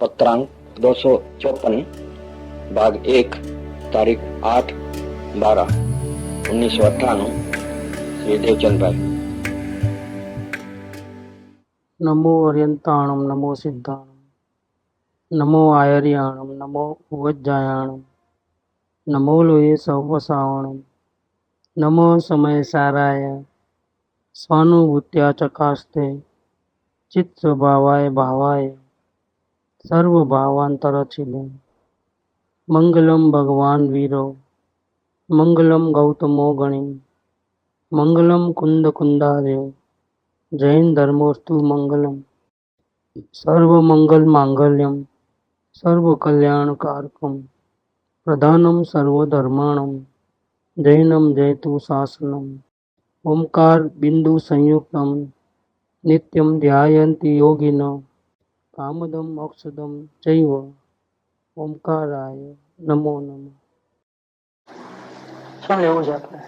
पत्रांक 254 भाग 1 तारीख 8/12/1998 श्री देवचंद भाई। नमो अर्यंताणम नमो सिद्धाणम नमो आयर्याणम नमो उवज्जायाणम नमो लोये सौवसावणम नमो समय साराय स्वानुभूत्या चकास्ते चित्त स्वभावाय भावाय सर्वभावांतरचिले मंगलम भगवान वीरो मंगलम गौतमो गणि मंगलम कुंद कुंदार्यो जैन धर्मोस्तु मंगलम सर्व मंगल मांगल्यम सर्व कल्याण कारकम प्रधानम सर्वधर्माणम जैनम जयतु शासनम ओंकार बिंदु संयुक्तम नित्यम ध्यायन्ति योगिन कामदम मोक्षदम चैव ओंकाराय नमो नमः। શું લેવું છે આપણે?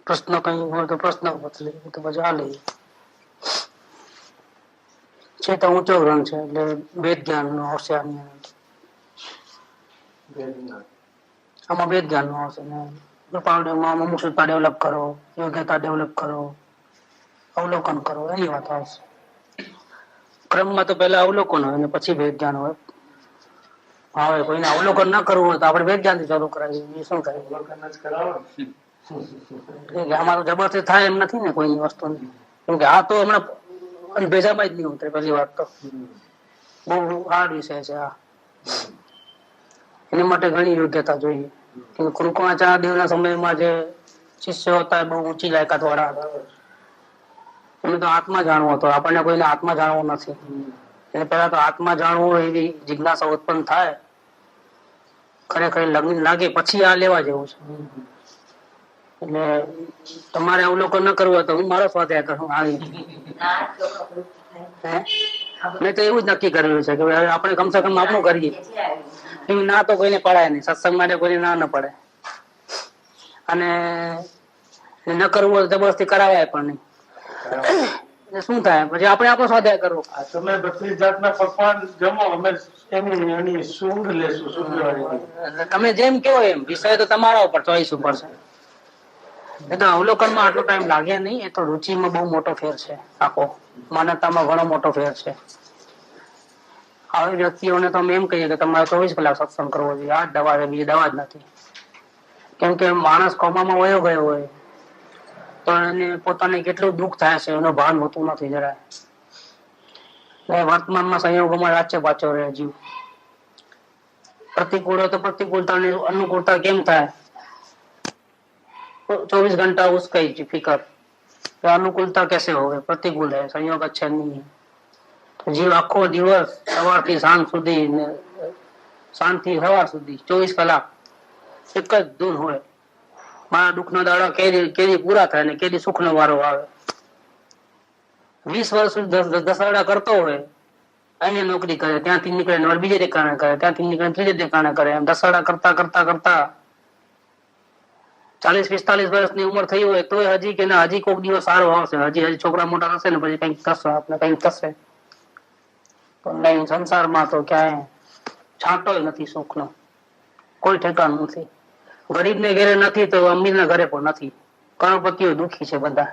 પ્રશ્ન કઈ હોય તો પ્રશ્ન બદલે તો પછી આ લઈએ. છે તો ઊંચો ગ્રંથ છે એટલે વેદ જ્ઞાન નો આવશે. આમાં વેદ જ્ઞાન નો આવશે ને મુમુક્ષુતા ડેવલપ કરો, યોગ્યતા ડેવલપ કરો, અવલોકન કરો, એની વાત આવશે. ક્રમમાં તો પહેલા અવલોકન હોય ને પછી વેદ જ્ઞાન હોય. હવે કોઈને અવલોકન ના કરવું હોય તો આપણે વેદ જ્ઞાન થી ચાલુ કરાવીએ. શું કરીએ? અમારું જબરદસ્તી થાય એમ નથી ને કોઈની વસ્તુ. કેમ કે આ તો હમણાં ભેજામાં જ નહીં ઉતરે. પહેલી વાત તો બહુ હાર્ડ વિષય છે આ. એની માટે ઘણી યોગ્યતા જોઈએ. કૃપાચાર્યના સમયમાં જે શિષ્યો હતા બહુ ઊંચી લાયકાત વાળા હતા. એમને તો આત્મા જાણવો હતો. આપણને કોઈને આત્મા જાણવો નથી. એને પહેલા તો આત્મા જાણવો એવી જિજ્ઞાસા ઉત્પન્ન થાય, ખરેખર લગ્ન લાગે પછી આ લેવા જેવું છે. એટલે તમારે અવલોકન ન કરવું હોય તો હું મારો સ્વાધ્યાય કરું. મેં તો એવું જ નક્કી કરેલું છે કે આપણે કમસે કમ આપણું કરીએ. ના તો કોઈને પડાય નહીં. સત્સંગ માટે કોઈને ના ન પડે. અને ન કરવું હોય જબરદસ્તી કરાવાય પણ નહીં. શું થાય પછી આપણે આપણો સ્વાધ્યાય કરવો. તમે બધી જાતના પકવાન જમો, અમે એની સૂંઘ લેશું. તમે જેમ કહો એમ. વિષય તો તમારા ઉપર ચોઈસ ઉપર છે. એ તો અવલોકનમાં આટલો ટાઈમ લાગે નહીં. એ તો રુચિમાં બહુ મોટો ફેર છે. આખો માનવતામાં ઘણો મોટો ફેર છે. આવી વ્યક્તિઓને તો અમે એમ કહીએ કે તમારે 24 કલાક સત્સંગ કરવો જોઈએ. આ જ દવા છે, બીજી દવા જ નથી. કેમ કે માણસ કોમામાં વયો ગયો હોય તો એને પોતાને કેટલું દુઃખ થાય છે એનું ભાન હોતું નથી જરાય. વર્તમાનમાં સંયોગોમાં વાંચે પાછો રહે જીવ. પ્રતિકૂળ હોય તો પ્રતિકૂળતા અનુકૂળતા કેમ થાય? 24 घंटा उसका ही फिकर. अनुकूलता कैसे हो गए? प्रतिकूल है, संयोग अच्छे नहीं है. जीव आखो दिवस સવારથી સાંજ સુધી ને સાંજથી સવાર સુધી 24 કલાક એક જ ધૂન હોય. મારા દુઃખનો દાડો કેદી પૂરા થાય ને કેદી સુખનો વારો આવે. 20 વર્ષ સુધી દસડા કરતો હોય, અહીં નોકરી કરે, ત્યાંથી નીકળે બીજે ઠેકાણે કરે, ત્યાંથી નીકળે ત્રીજે ઠેકાણે કરે. એમ દસડા કરતા કરતા કરતા 40-45 વર્ષની ઉંમર થઈ હોય તો હજી કે ના હજી કોઈક દિવસ સારો આવશે, હજી છોકરા મોટા થશે ને પછી કઈક થશે, આપણે કઈક થશે. પણ સંસારમાં તો ક્યાંય છાંટો નથી સુખનો. કોઈ ઠેકાણું નથી. ગરીબને ઘરે નથી તો અમીરના ઘરે પણ નથી. કરોડપતિઓ દુઃખી છે બધા.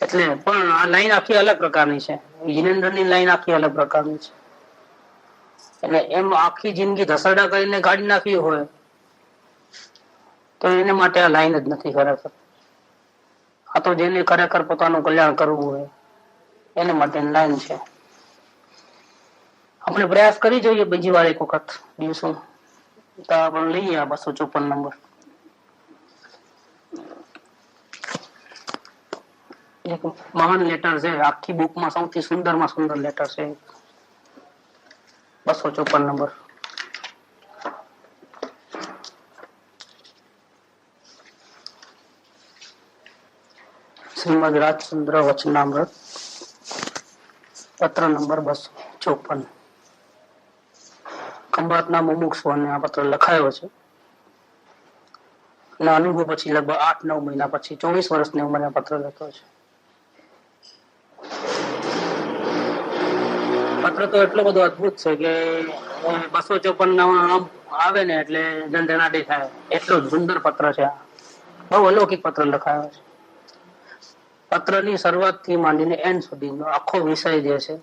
એટલે પણ આ લાઈન આખી અલગ પ્રકારની છે. જિનેન્દ્રની લાઈન આખી અલગ પ્રકારની છે. એટલે એમ આખી જિંદગી ધસરડા કરીને કાઢી નાખી હોય તો એને માટે આ લાઈન જ નથી ખરેખર. આ તો જેને ખરેખર પોતાનું કલ્યાણ કરવું હોય એને માટેની લાઈન છે. આપણે પ્રયાસ કરી જોઈએ બીજી વાર એક વખત દિવસો તો આપણે લઈએ આ 254 નંબર. એક મહાન લેટર છે. આખી બુકમાં સૌથી સુંદરમાં સુંદર લેટર છે. 254 નંબર. શ્રીમદ રાજચંદ્ર વચનામૃત પત્ર નંબર 254. ખંભાતના મુમુક્ષુઓને આ પત્ર લખાયો છે. અને અનુભવ પછી લગભગ 8-9 મહિના પછી 24 વર્ષની ઉંમરે પત્ર લખ્યો છે. પત્ર તો એટલો બધો અદભુત છે કે 254 આવે ને એટલે જનજનાટી થાય, એટલું સુંદર પત્ર છે. બહુ અલૌકિક પત્ર લખાયો છે. પત્રની શરૂઆત થી માંડીને એન્ડ સુધીનો આખો વિષય જે છે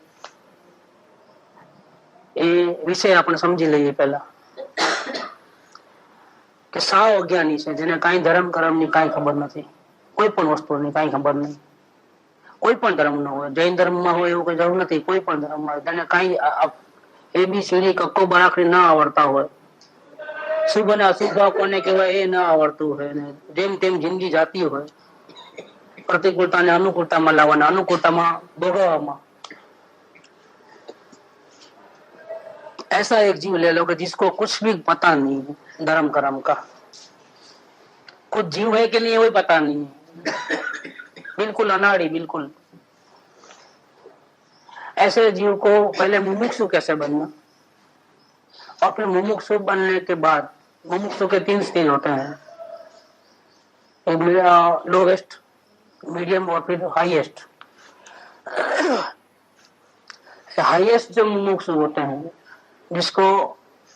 એ વિષય આપણે સમજી લઈએ. પહેલા કે સાવ અજ્ઞાની છે, જેને કાંઈ ધર્મ કરમ ની કાંઈ ખબર નથી, કોઈ પણ વસ્તુની કાંઈ ખબર નહીં. કોઈ પણ ધર્મ નો હોય, જૈન ધર્મમાં હોય એવું કઈ જરૂર નથી, કોઈ પણ ધર્મમાં તેને કાંઈ ABCD કક્કો બરાખડી ના આવડતા હોય, શુભ અને અશુભ કોને કહેવાય એ ના આવડતું હોય, ને જેમ તેમ જિંદગી જાતી હોય, प्रतिकूलता अनुकूलता में लावाना, अनुकूलता में भोगवाना। ऐसा एक जीव ले लो कि जिसको कुछ भी पता नहीं है धर्म कर्म का, कुछ जीव है कि नहीं है वही पता नहीं है, बिल्कुल अनाड़ी, बिल्कुल। ऐसे जीव को पहले मुमुक्षु कैसे बनना, और फिर मुमुक्षु बनने के बाद मुमुक्षु के 3 स्टेज होते हैं, लोवेस्ट, मीडियम और फिर हाईएस्ट। हाईएस्ट जो मुमुक्षु होते हैं, जिसको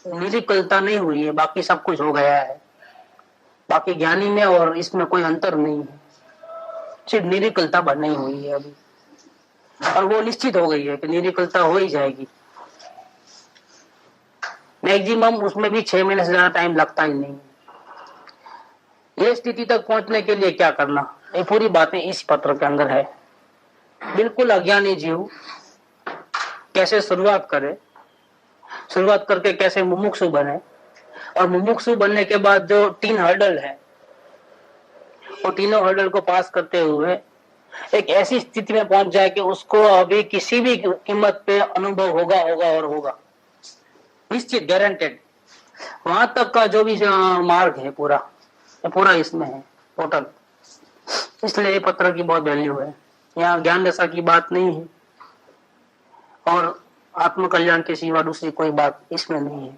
निरिकलता नहीं हुई है, बाकी सब कुछ हो गया है, बाकी ज्ञानी में और इसमें कोई अंतर नहीं है, सिर्फ निरिकलता नहीं हुई है अभी, और वो निश्चित हो गई है कि निरिकलता हो ही जाएगी। मैक्सिमम उसमें भी 6 महीने से ज्यादा टाइम लगता ही नहीं। ये स्थिति तक पहुंचने के लिए क्या करना, ये पूरी बातें इस पत्र के अंदर है। बिल्कुल अज्ञानी जीव कैसे शुरुआत करे, शुरुआत करके कैसे मुमुक्षु बने, और मुमुक्षु बनने के बाद जो 3 हर्डल है, वो तीनों हर्डल को पास करते हुए एक ऐसी स्थिति में पहुंच जाए कि उसको अभी किसी भी कीमत पे अनुभव होगा होगा और होगा, निश्चित, गारंटेड। वहां तक का जो भी मार्ग है पूरा इसमें है टोटल। इसलिए ये पत्र की बहुत वैल्यू है। यहाँ ज्ञान दशा की बात नहीं है और आत्म कल्याण के सिवा दूसरी कोई बात इसमें नहीं है।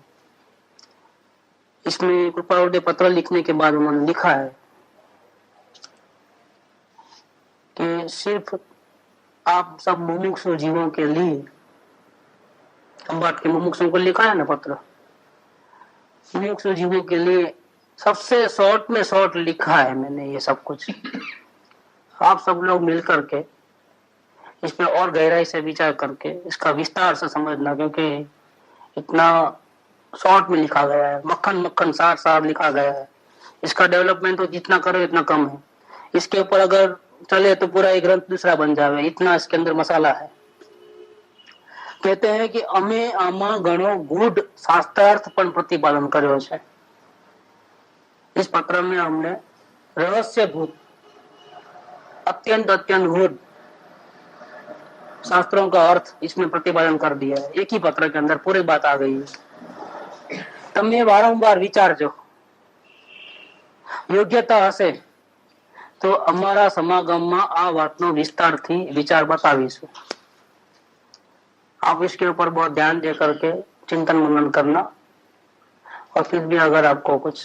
इसमें कृपावृत्ति पत्र लिखने के बाद उन्होंने लिखा है कि सिर्फ आप सब मुमुक्षु जीवों के लिए, हम बात के मुमुक्षु को लिखा है ना पत्र, मुमुक्षु जीवों के लिए सबसे शॉर्ट में शॉर्ट लिखा है मैंने ये सब कुछ। आप सब लोग मिलकर के इस पे और गहराई से विचार करके इसका विस्तार से समझना, क्योंकि इतना शॉर्ट में लिखा गया है, मक्खन मक्खन सार सार लिखा गया है। इसका डेवलपमेंट तो जितना करो इतना कम है। इसके ऊपर अगर चले तो पूरा एक ग्रंथ दूसरा बन जावे, इतना इसके अंदर मसाला है। कहते हैं कि अमे आमा घणो गूढ़ शास्त्रार्थ पण प्रतिपादन कर्यो छे। इस पत्र में हमने रहस्यभूत अत्यंत गूढ़ शास्त्रों का अर्थ इसमें प्रतिपादन कर दिया है। एक ही पत्र के अंदर पूरी बात आ गई है। तमे वारंवार विचारजो, योग्यता हशे तो अमारा समागम में आ वातनो विस्तार थी विचार बतावीशुं। आप इसके ऊपर बहुत ध्यान दे करके चिंतन मनन करना, और फिर भी अगर आपको कुछ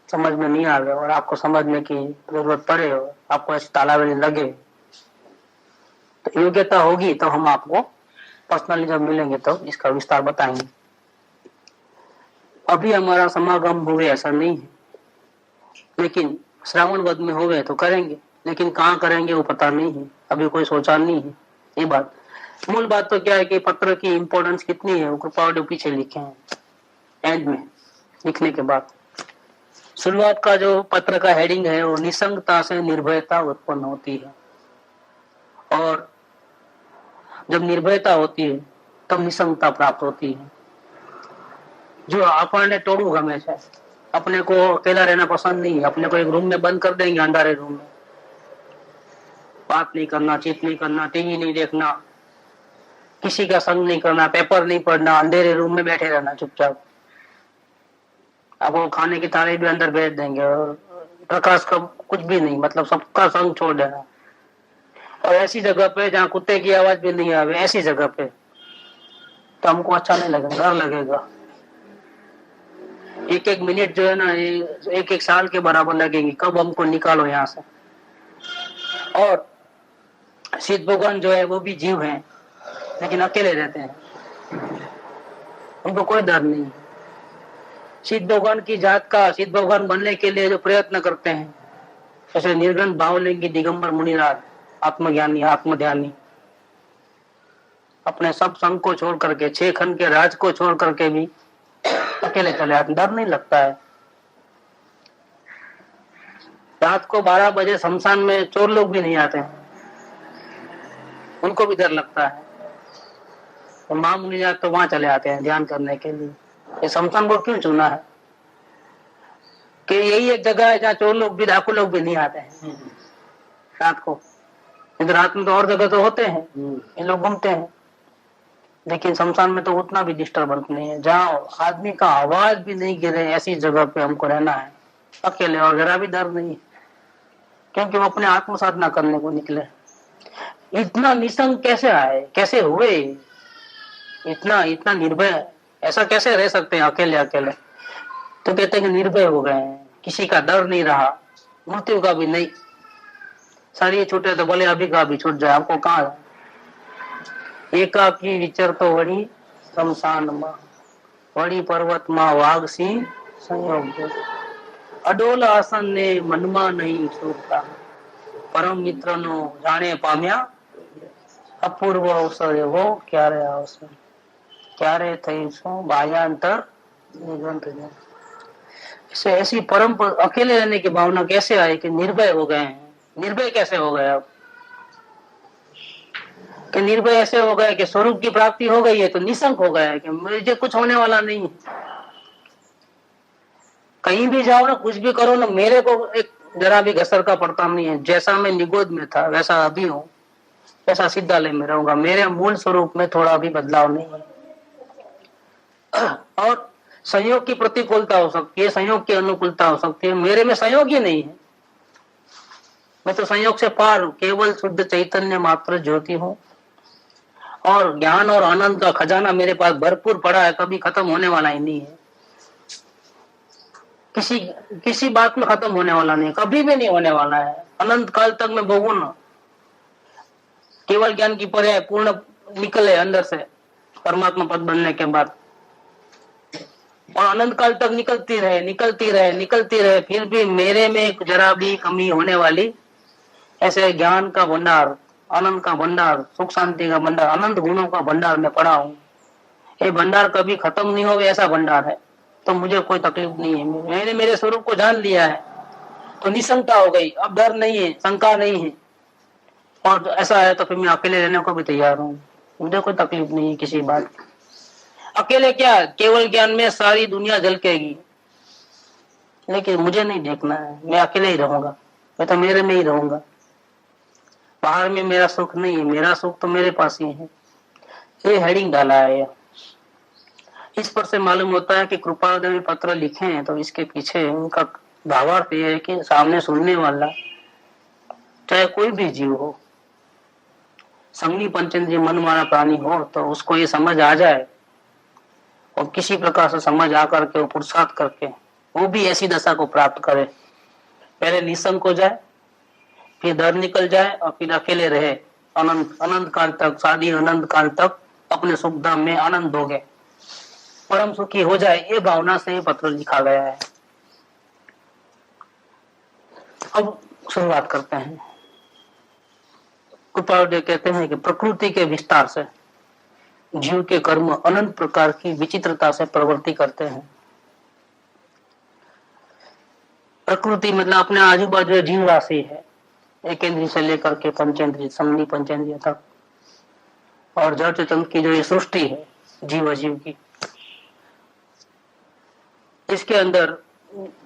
समझ में नहीं आवे और आपको समझने की जरूरत पड़े, आपको ऐसी तालाबंदी लगे, तो योग्यता होगी तो हम आपको पर्सनली जब मिलेंगे तो इसका विस्तार बताएंगे। अभी हमारा समागम हुए ऐसा नहीं है, लेकिन श्रावण वध में हुए तो करेंगे, लेकिन कहाँ करेंगे वो पता नहीं है, अभी कोई सोचा नहीं है। ये बात, मूल बात तो क्या है कि पत्र की इम्पोर्टेंस कितनी है वो कृपावृत्ति पीछे लिखे हैं एंड में लिखने के बाद। शुरुआत का जो पत्र का हेडिंग है वो निसंगता से निर्भयता उत्पन्न होती है, और जब निर्भयता होती है तब निसंगता प्राप्त होती है। जो अपने टोड़ू गमे छे, अपने को अकेला रहना पसंद नहीं है, अपने को एक रूम में बंद कर देंगे, अंधारे रूम में, बात नहीं करना, चित नहीं करना, टीवी नहीं देखना, किसी का संग नहीं करना, पेपर नहीं पढ़ना, अंधेरे रूम में बैठे रहना चुपचाप। आपको खाने की थाली भी अंदर भेज देंगे और प्रकाश का कुछ भी नहीं, मतलब सबका संग छोड़ देना। और ऐसी जगह पे जहाँ कुत्ते की आवाज भी नहीं आवे, ऐसी जगह पे तो हमको अच्छा नहीं लगेगा, डर लगेगा। एक एक मिनट जो है ना, एक एक साल के बराबर लगेगी, कब हमको निकालो यहाँ से। और सिद्ध भगवान जो है वो भी जीव है, लेकिन अकेले रहते हैं, उनको कोई डर नहीं। सिद्ध भगवान की जात का सिद्ध भगवान बनने के लिए जो प्रयत्न करते हैं, जैसे निर्गुण भावलिंगी दिगंबर मुनिराज, आत्मज्ञानी आत्मध्यानी, अपने सब संग को छोड़ करके, 6 खंड के राज को छोड़ करके भी अकेले चले आते, डर नहीं लगता है। रात को 12 बजे शमशान में चोर लोग भी नहीं आते हैं, उनको भी डर लगता है। तो मां मुनिराज तो वहां चले आते हैं ध्यान करने के लिए। ये शमशान को क्यों चुना है कि यही एक जगह है जहाँ चोर लोग भी, डाकू लोग भी नहीं आते हैं रात को। इधर रात में तो और जगह तो होते हैं, ये लोग घूमते हैं, लेकिन शमशान में तो उतना भी डिस्टर्बेंस नहीं है, जहाँ आदमी का आवाज भी नहीं गिरे, ऐसी जगह पे हमको रहना है अकेले। और जरा भी डर नहीं है, क्योंकि वो अपने आत्म साधना करने को निकले। इतना निसंग कैसे आए, कैसे हुए, इतना इतना निर्भय, ऐसा कैसे रह सकते हैं अकेले अकेले? तो कहते हैं कि निर्भय हो गए हैं, किसी का डर नहीं रहा, मृत्यु का भी नहीं। शरीर छूटे तो बोले अभी का भी छूट जाए, आपको कहाँ एकाकी विचर तो वड़ी शमशान मां, वड़ी पर्वत मां वाघ सिंह संयोग, अडोल आसन ने मनमा नहीं छूटता, परम मित्र नो जाने पाम्या, अपूर्व अवसर एवो क्यारे आवशे, क्यारे थई सो बायांतर निगंत जाए। ऐसी परम अकेले रहने की भावना कैसे आई कि निर्भय हो गए हैं? निर्भय कैसे हो गए अब? कि निर्भय ऐसे हो गए कि स्वरूप की प्राप्ति हो गई है तो निशंक हो गया है कि मुझे कुछ होने वाला नहीं है। कहीं भी जाओ ना, कुछ भी करो ना, मेरे को एक जरा भी घसर का पड़ता नहीं है। जैसा मैं निगोद में था वैसा अभी हूँ, वैसा सिद्धालय में रहूंगा, मेरे मूल स्वरूप में थोड़ा भी बदलाव नहीं है। और संयोग की प्रतिकूलता हो सकती है, संयोग की अनुकूलता हो सकती है, मेरे में संयोग ही नहीं है। मैं तो संयोग से पार हूं, केवल शुद्ध चैतन्य मात्र ज्योति हूं, और ज्ञान और आनंद का खजाना मेरे पास भरपूर पड़ा है, कभी खत्म होने वाला ही नहीं है। किसी बात में खत्म होने वाला नहीं, कभी भी नहीं होने वाला है। अनंत काल तक मैं भोगू ना, केवल ज्ञान की पर्याय पूर्ण निकले अंदर से परमात्मा पद बनने के बाद, और अनंत काल तक निकलती रहे निकलती रहे निकलती रहे, फिर भी मेरे में जरा भी कमी होने वाली, ऐसे ज्ञान का भंडार, आनंद का भंडार, सुख शांति का भंडार, अनंत गुणों का भंडार में पड़ा हूँ। ये भंडार कभी खत्म नहीं होगा, ऐसा भंडार है। तो मुझे कोई तकलीफ नहीं है, मैंने मेरे स्वरूप को जान लिया है, तो निशंकता हो गई, अब डर नहीं है, शंका नहीं है। और ऐसा है तो फिर मैं अकेले रहने को भी तैयार हूँ, मुझे कोई तकलीफ नहीं है किसी बात की। अकेले क्या, केवल ज्ञान में सारी दुनिया झलकेगी, लेकिन मुझे नहीं देखना है, मैं अकेले ही रहूंगा, मैं तो मेरे में ही रहूंगा। बाहर में मेरा सुख नहीं है, मेरा सुख तो मेरे पास ही है। ये हेडिंग डाला है, इस पर से मालूम होता है कि कृपादेवी पत्र लिखे हैं तो इसके पीछे उनका भावार्थ ये है कि सामने सुनने वाला चाहे कोई भी जीव हो, संगी पंचेंद्रिय मन वाला प्राणी हो, तो उसको ये समझ आ जाए, और किसी प्रकार से समझ आकर के वो पुरुषार्थ करके वो भी ऐसी दशा को प्राप्त करे। पहले निशंक हो जाए, फिर डर निकल जाए, और फिर अकेले रहे अनंत अनंत काल तक, शादी अनंत काल तक अपने सुख धाम में आनंद भोगे, परम सुखी हो जाए। ये भावना से ये पत्र लिखा गया है। अब शुरुआत करते हैं। कृपादेव कहते हैं कि प्रकृति के विस्तार से जीव के कर्म अनंत प्रकार की विचित्रता से प्रवृत्ति करते हैं। प्रकृति मतलब अपने आजू बाजू जीव राशि है, एक इंद्रिय से लेकर के पंचेंद्रिय, संगनी पंचेंद्रिय तक, और जड़ चेतन की जो ये सृष्टि है जीव अजीव की, इसके अंदर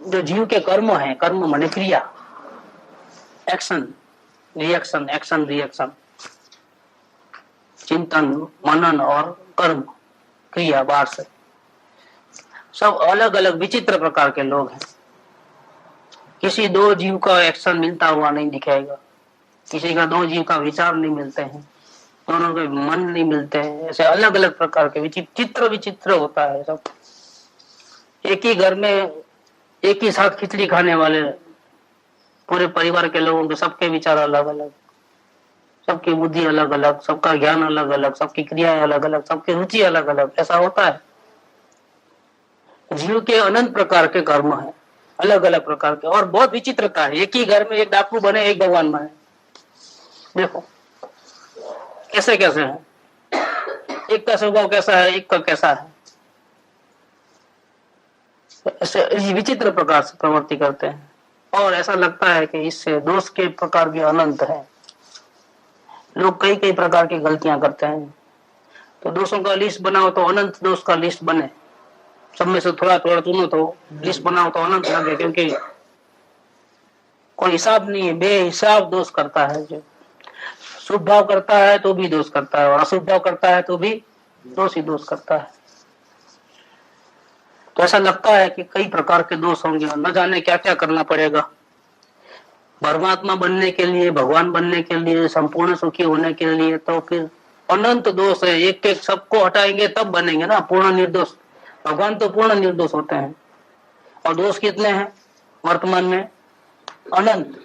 जो जीव के कर्म है, कर्म माने क्रिया, एक्शन रिएक्शन, एक्शन रिएक्शन, चिंतन मनन और कर्म क्रिया, बाहर से सब अलग अलग विचित्र प्रकार के लोग हैं। किसी दो जीव का एक्शन मिलता हुआ नहीं दिखेगा, किसी का दो जीव का विचार नहीं मिलते हैं, दोनों के मन नहीं मिलते हैं, ऐसे अलग अलग प्रकार के विचित्र विचित्र होता है सब। एक ही घर में एक ही साथ खिचड़ी खाने वाले पूरे परिवार के लोगों के सबके विचार अलग अलग, सबकी बुद्धि अलग अलग, सबका ज्ञान अलग अलग, सबकी क्रियाएं अलग अलग, सबकी रुचि अलग अलग, ऐसा होता है। जीव के अनंत प्रकार के कर्म है, अलग अलग प्रकार के, और बहुत विचित्रता है। एक ही घर में एक डाकू बने, एक भगवान बने। देखो कैसे कैसे है, एक का स्वभाव कैसा है, एक का कैसा है, ऐसे विचित्र प्रकार से प्रवृत्ति करते हैं। और ऐसा लगता है कि इससे दोष के प्रकार भी अनंत है। लोग कई कई प्रकार की गलतियां करते हैं, तो दोषों का लिस्ट बनाओ तो अनंत दोष का लिस्ट बने। सब में से थोड़ा थोड़ा चुनो तो लिस्ट बनाओ तो अनंत लगे, क्योंकि कोई हिसाब नहीं है, बेहिसाब दोष करता है। जो शुभ भाव करता है तो भी दोष करता है, और अशुभ भाव करता है तो भी दोष ही दोष करता है। तो ऐसा लगता है कि कई प्रकार के दोष होंगे, न जाने क्या क्या करना पड़ेगा परमात्मा बनने के लिए, भगवान बनने के लिए, संपूर्ण सुखी होने के लिए। तो फिर अनंत दोष है, एक एक सबको हटाएंगे तब बनेंगे ना पूर्ण निर्दोष। भगवान तो पूर्ण निर्दोष होते हैं, और दोष कितने हैं वर्तमान में? अनंत।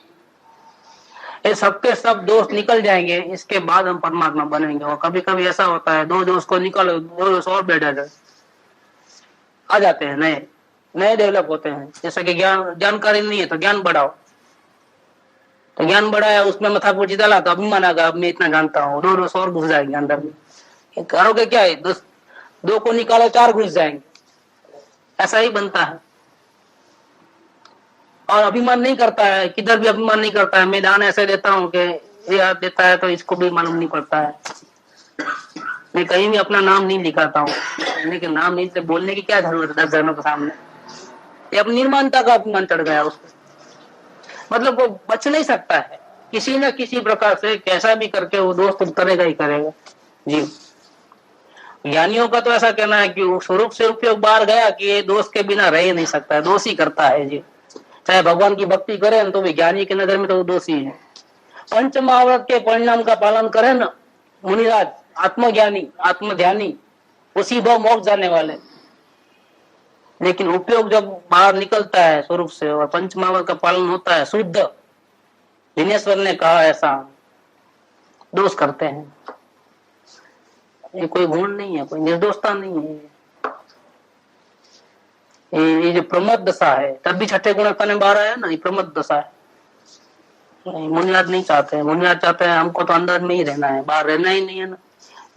ये सबके सब दोष निकल जाएंगे, इसके बाद हम परमात्मा बनेंगे। और कभी कभी ऐसा होता है, दो दोष को निकालो, दो दोष और बैठ जाते, आ जाते हैं, नए नए डेवलप होते हैं। जैसे कि जानकारी नहीं है तो ज्ञान बढ़ाओ, तो ज्ञान बढ़ाया, उसमें मथापुची डाला तो अभिमान आ गया, अब मैं इतना जानता हूँ, दो दोष और घुस जाएंगे अंदर में। करोगे क्या है, दो को निकालो, चार घुस जाएंगे, ऐसा ही बनता है। और अभिमान नहीं करता है, किधर भी अभिमान नहीं करता है। मैं दान ऐसे देता हूँ कि ये देता है तो इसको भी मालूम नहीं पड़ता है। मैं कहीं भी अपना नाम नहीं लिखाता हूँ, लेकिन नाम नहीं से बोलने की क्या जरूरत है 10 जनों के सामने। ये अपनी निर्माणता का अपमान चढ़ गया उसको, मतलब वो बच नहीं सकता है किसी न किसी प्रकार से, कैसा भी करके वो दोस्त करेगा ही करेगा। जी, ज्ञानियों का तो ऐसा कहना है कि स्वरूप से उपयोग बाहर गया कि ये दोस्त के बिना रह ही नहीं सकता है, दोष ही करता है। जी, चाहे भगवान की भक्ति करे तो भी ज्ञानी की नजर में तो दोषी है। पंच महाव्रत के परिणाम का पालन करे न मुनिराज, आत्मज्ञानी आत्मध्यानी, उसी भाव मोक्ष जाने वाले। लेकिन उपयोग जब बाहर निकलता है स्वरूप से और पंच महाव्रत का पालन होता है शुद्ध, दिनेश्वर ने कहा ऐसा, दोष करते हैं। ये कोई गुण नहीं है, कोई निर्दोषता नहीं है। ये जो प्रमद दशा है, तब भी छठे गुणता ने बाहर आया ना, ये प्रमद दशा है। मुनियाद नहीं चाहते हैं, मुनियाद चाहते हैं हमको तो अंदर में ही रहना है, बाहर रहना ही नहीं है ना।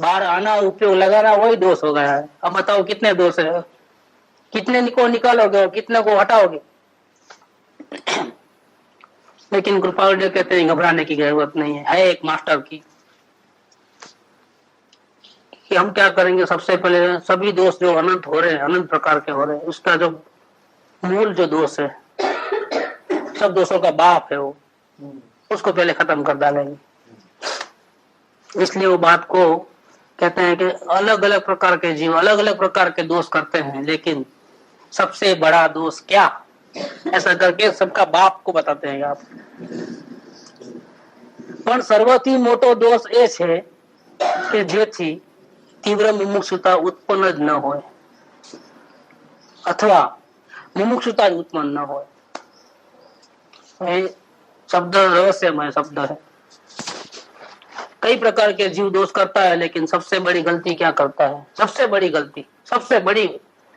बाहर आना, उपयोग लगाना, वही दोष हो गया है। अब बताओ कितने दोष है, कितने को निकालोगे और कितने को हटाओगे। लेकिन कृपाल कहते हैं घबराने की जरूरत नहीं है एक मास्टर की, कि हम क्या करेंगे। सबसे पहले सभी दोष जो अनंत हो रहे हैं, अनंत प्रकार के हो रहे हैं, उसका जो मूल जो दोष है, सब दोषों का बाप है वो, उसको पहले खत्म कर डालेंगे। इसलिए वो बात को कहते हैं कि अलग अलग प्रकार के जीव अलग अलग प्रकार के दोष करते हैं, लेकिन सबसे बड़ा दोष क्या, ऐसा करके सबका बाप को बताते हैं आप। પણ સર્વથી મોટો દોષ એ છે કે જેથી तीव्र मुमुक्षुता उत्पन्न ज न हो, अथवा मुमुक्षुता उत्पन्न न हो। शब्द रहस्यमय शब्द है। कई प्रकार के जीव दोष करता है, लेकिन सबसे बड़ी गलती क्या करता है? सबसे बड़ी गलती, सबसे बड़ी,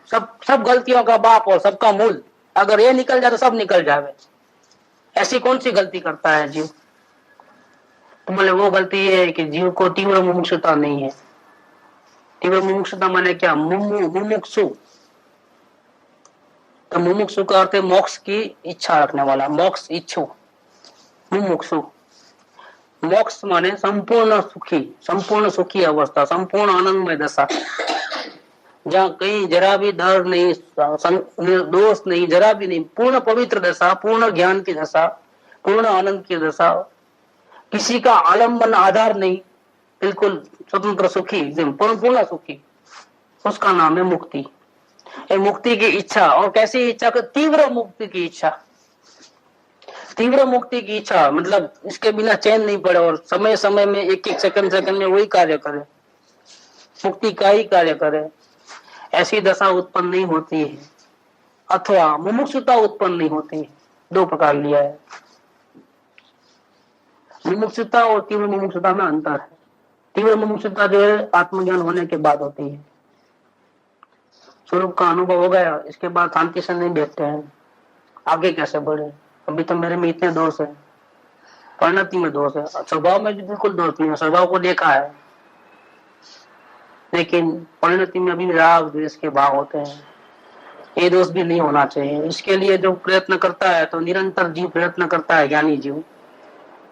सब गलतियों का बाप और सबका मूल, अगर ये निकल जाए तो सब निकल जाए। ऐसी कौन सी गलती करता है जीव? तो बोले वो गलती ये है कि जीव को तीव्र मुमुक्षुता नहीं है। तीव्र मुमुक्षुता माने क्या? मुमुक्षु, तो मुमुक्षु का अर्थ है मोक्ष की इच्छा रखने वाला, मोक्ष इच्छु, मुमुक्षु। मोक्ष माने संपूर्ण सुखी अवस्था, संपूर्ण आनंदमय दशा, जहाँ कहीं जरा भी डर नहीं, दोष नहीं, जरा भी नहीं, पूर्ण पवित्र दशा, पूर्ण ज्ञान की दशा, पूर्ण आनंद की दशा, किसी का आलम्बन आधार नहीं, बिल्कुल स्वतंत्र सुखी, पूर्ण सुखी, उसका नाम है मुक्ति। ये मुक्ति की इच्छा, और कैसी इच्छा? तीव्र मुक्ति की इच्छा। तीव्र मुक्ति की इच्छा मतलब इसके बिना चैन नहीं पड़े, और समय समय में एक एक सेकंड में वही कार्य करे, मुक्ति का ही कार्य करे। ऐसी दशा उत्पन्न नहीं होती है, अथवा मुमुक्षुता उत्पन्न नहीं होती है। दो प्रकार लिया है। मुमुक्षुता और तीव्र मुमुक्षुता में अंतर है। तीव्र मुमुक्षुता जो है आत्मज्ञान होने के बाद होती है। स्वरूप का अनुभव हो गया, इसके बाद शांति से नहीं बैठते हैं, आगे कैसे बढ़े। अभी तो मेरे में इतने दोष है, परिणति में दोष है, स्वभाव में भी बिल्कुल दोष नहीं है, स्वभाव को देखा है, लेकिन परिणति में अभी राग द्वेष के भाव होते हैं। ये दोष भी नहीं होना चाहिए। इसके लिए जो प्रयत्न करता है, तो निरंतर जीव प्रयत्न करता है, ज्ञानी जीव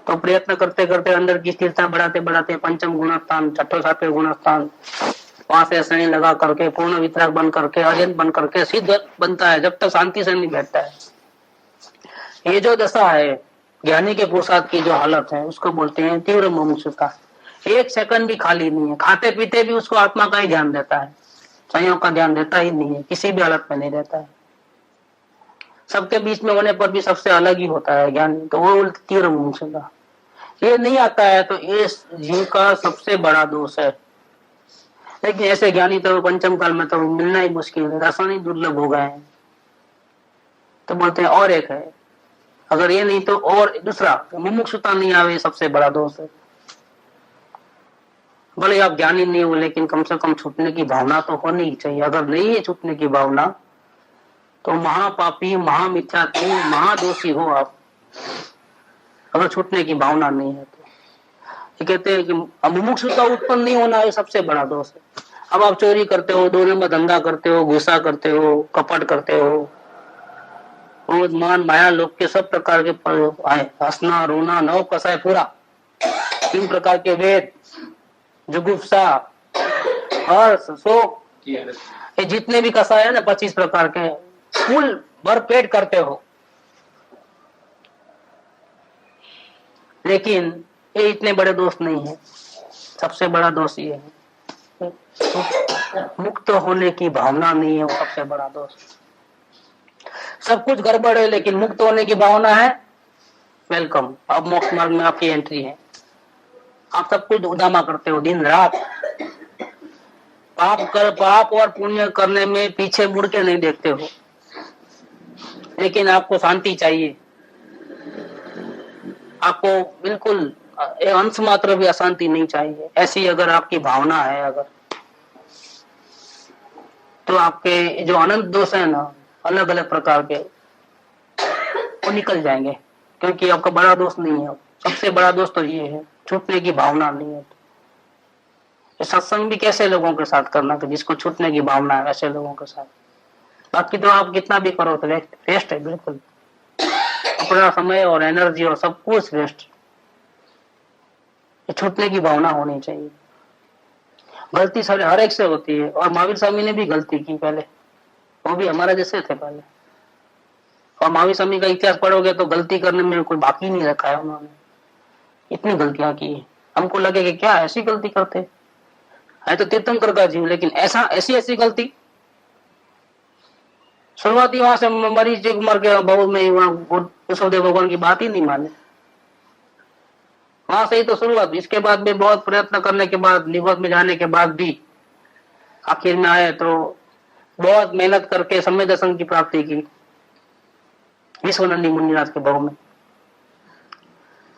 तो प्रयत्न करते करते अंदर की स्थिरता बढ़ाते बढ़ाते पंचम गुणस्थान, छठो सातवें गुणस्थान, वहां से श्रेणी लगा करके पूर्ण वितराग बन करके अर्यंत बन करके सिद्ध बनता है, जब तक शांति से नहीं बैठता है। ये जो दशा है ज्ञानी के पुरुषार्थ की जो हालत है, उसको बोलते हैं तीव्र मुमुक्षुता। एक सेकंड भी खाली नहीं है, खाते पीते भी उसको आत्मा का ही ध्यान देता है, संयोग का ध्यान देता ही नहीं है, किसी भी हालत में नहीं रहता है। सबके बीच में होने पर भी सबसे अलग ही होता है ज्ञानी, तो वो तीव्र मुमुक्षुता। ये नहीं आता है तो ये जीव का सबसे बड़ा दोष है। लेकिन ऐसे ज्ञानी तो पंचम काल में तो मिलना ही मुश्किल है, दर्शन ही दुर्लभ हो गए हैं। तो बोलते हैं और एक है, अगर ये नहीं तो और दूसरा मुमुक्षुता नहीं आवे, सबसे बड़ा दोष है। भले आप ज्ञानी नहीं हो, लेकिन कम से कम छूटने की भावना तो होनी ही चाहिए। अगर नहीं है छूटने की भावना, तो महापापी, महामिथ्यात्वी, महादोषी हो आप, अगर छूटने की भावना नहीं है तो। ये कहते हैं कि मुमुक्षुता उत्पन्न नहीं होना, ये सबसे बड़ा दोष है। अब आप चोरी करते हो, 2 नंबर धंधा करते हो, गुस्सा करते हो, कपट करते हो, मान माया लोग के सब प्रकार के हंसना रोना नव कसाय पूरा, 3 प्रकार के वेद, जुगुप्सा, हर्ष, शोक, ये जितने भी कसाय है ना 25 प्रकार के, फुल भर पेट करते हो। लेकिन ये इतने बड़े दोष नहीं है। सबसे बड़ा दोष ये है मुक्त होने की भावना नहीं है, वो सबसे बड़ा दोष। सब कुछ गड़बड़ है लेकिन मुक्त होने की भावना है, वेलकम, अब मोक्ष मार्ग में आपकी एंट्री है। आप सब कुछ उदामा करते हो दिन रात, पाप और पुण्य करने में पीछे मुड़ के नहीं देखते हो, लेकिन आपको शांति चाहिए। आपको बिल्कुल अंश मात्र भी अशांति नहीं चाहिए। ऐसी अगर आपकी भावना है, अगर तो आपके जो अनंत दोष है ना, अलग अलग प्रकार के, वो निकल जाएंगे, क्योंकि आपका बड़ा दोष नहीं है। सबसे बड़ा दोष तो ये है, छूटने की भावना नहीं है। तो सत्संग भी कैसे लोगों के साथ करना, कि जिसको छूटने की भावना है वैसे लोगों के साथ। बाकी तो आप कितना भी करो तो वेस्ट है, बिल्कुल अपना समय और एनर्जी और सब कुछ वेस्ट। छूटने की भावना होनी चाहिए। गलती सारे हर एक से होती है, और महावीर स्वामी ने भी गलती की पहले, वो भी हमारा जैसे थे पहले। और महावीर स्वामी का इतिहास पढ़ोगे तो गलती करने में कोई बाकी नहीं रखा है उन्होंने, इतनी गलतियां की। हमको लगे कि क्या ऐसी गलती करते है, तो तीर्थंकर का जीव, लेकिन ऐसी गलती। शुरुआती वहां से मरीज मर गया बहुत में, वहां भगवान की बात ही नहीं माने, वहां से ही तो शुरुआत। इसके बाद भी बहुत प्रयत्न करने के बाद, निवृत्त में जाने के बाद भी आखिर में आए तो बहुत मेहनत करके समय दर्शन की प्राप्ति की विश्वनंदी मुनिनाथ के भाव में।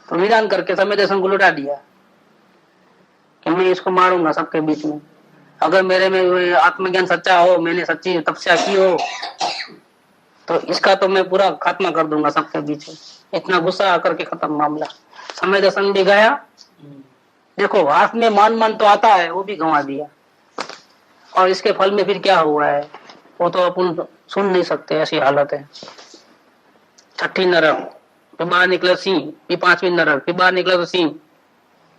तो विधान करके समय दर्शन को लुटा दिया कि मैं इसको मारूंगा सबके बीच में। अगर मेरे में आत्मज्ञान सच्चा हो, मैंने सच्ची तपस्या की हो, तो इसका तो मैं पूरा खात्मा कर दूंगा सबके बीच में। इतना गुस्सा आकर के खत्म मामला। समय दर्शन भी गया, देखो हाथ में मान तो आता है, वो भी गंवा दिया। और इसके फल में फिर क्या हुआ है वो तो अपन सुन नहीं सकते, ऐसी हालत है। 6ठी नरक, फिर बाहर निकले सिंह, फिर 5वीं नरक, फिर बाहर निकला तो सिंह,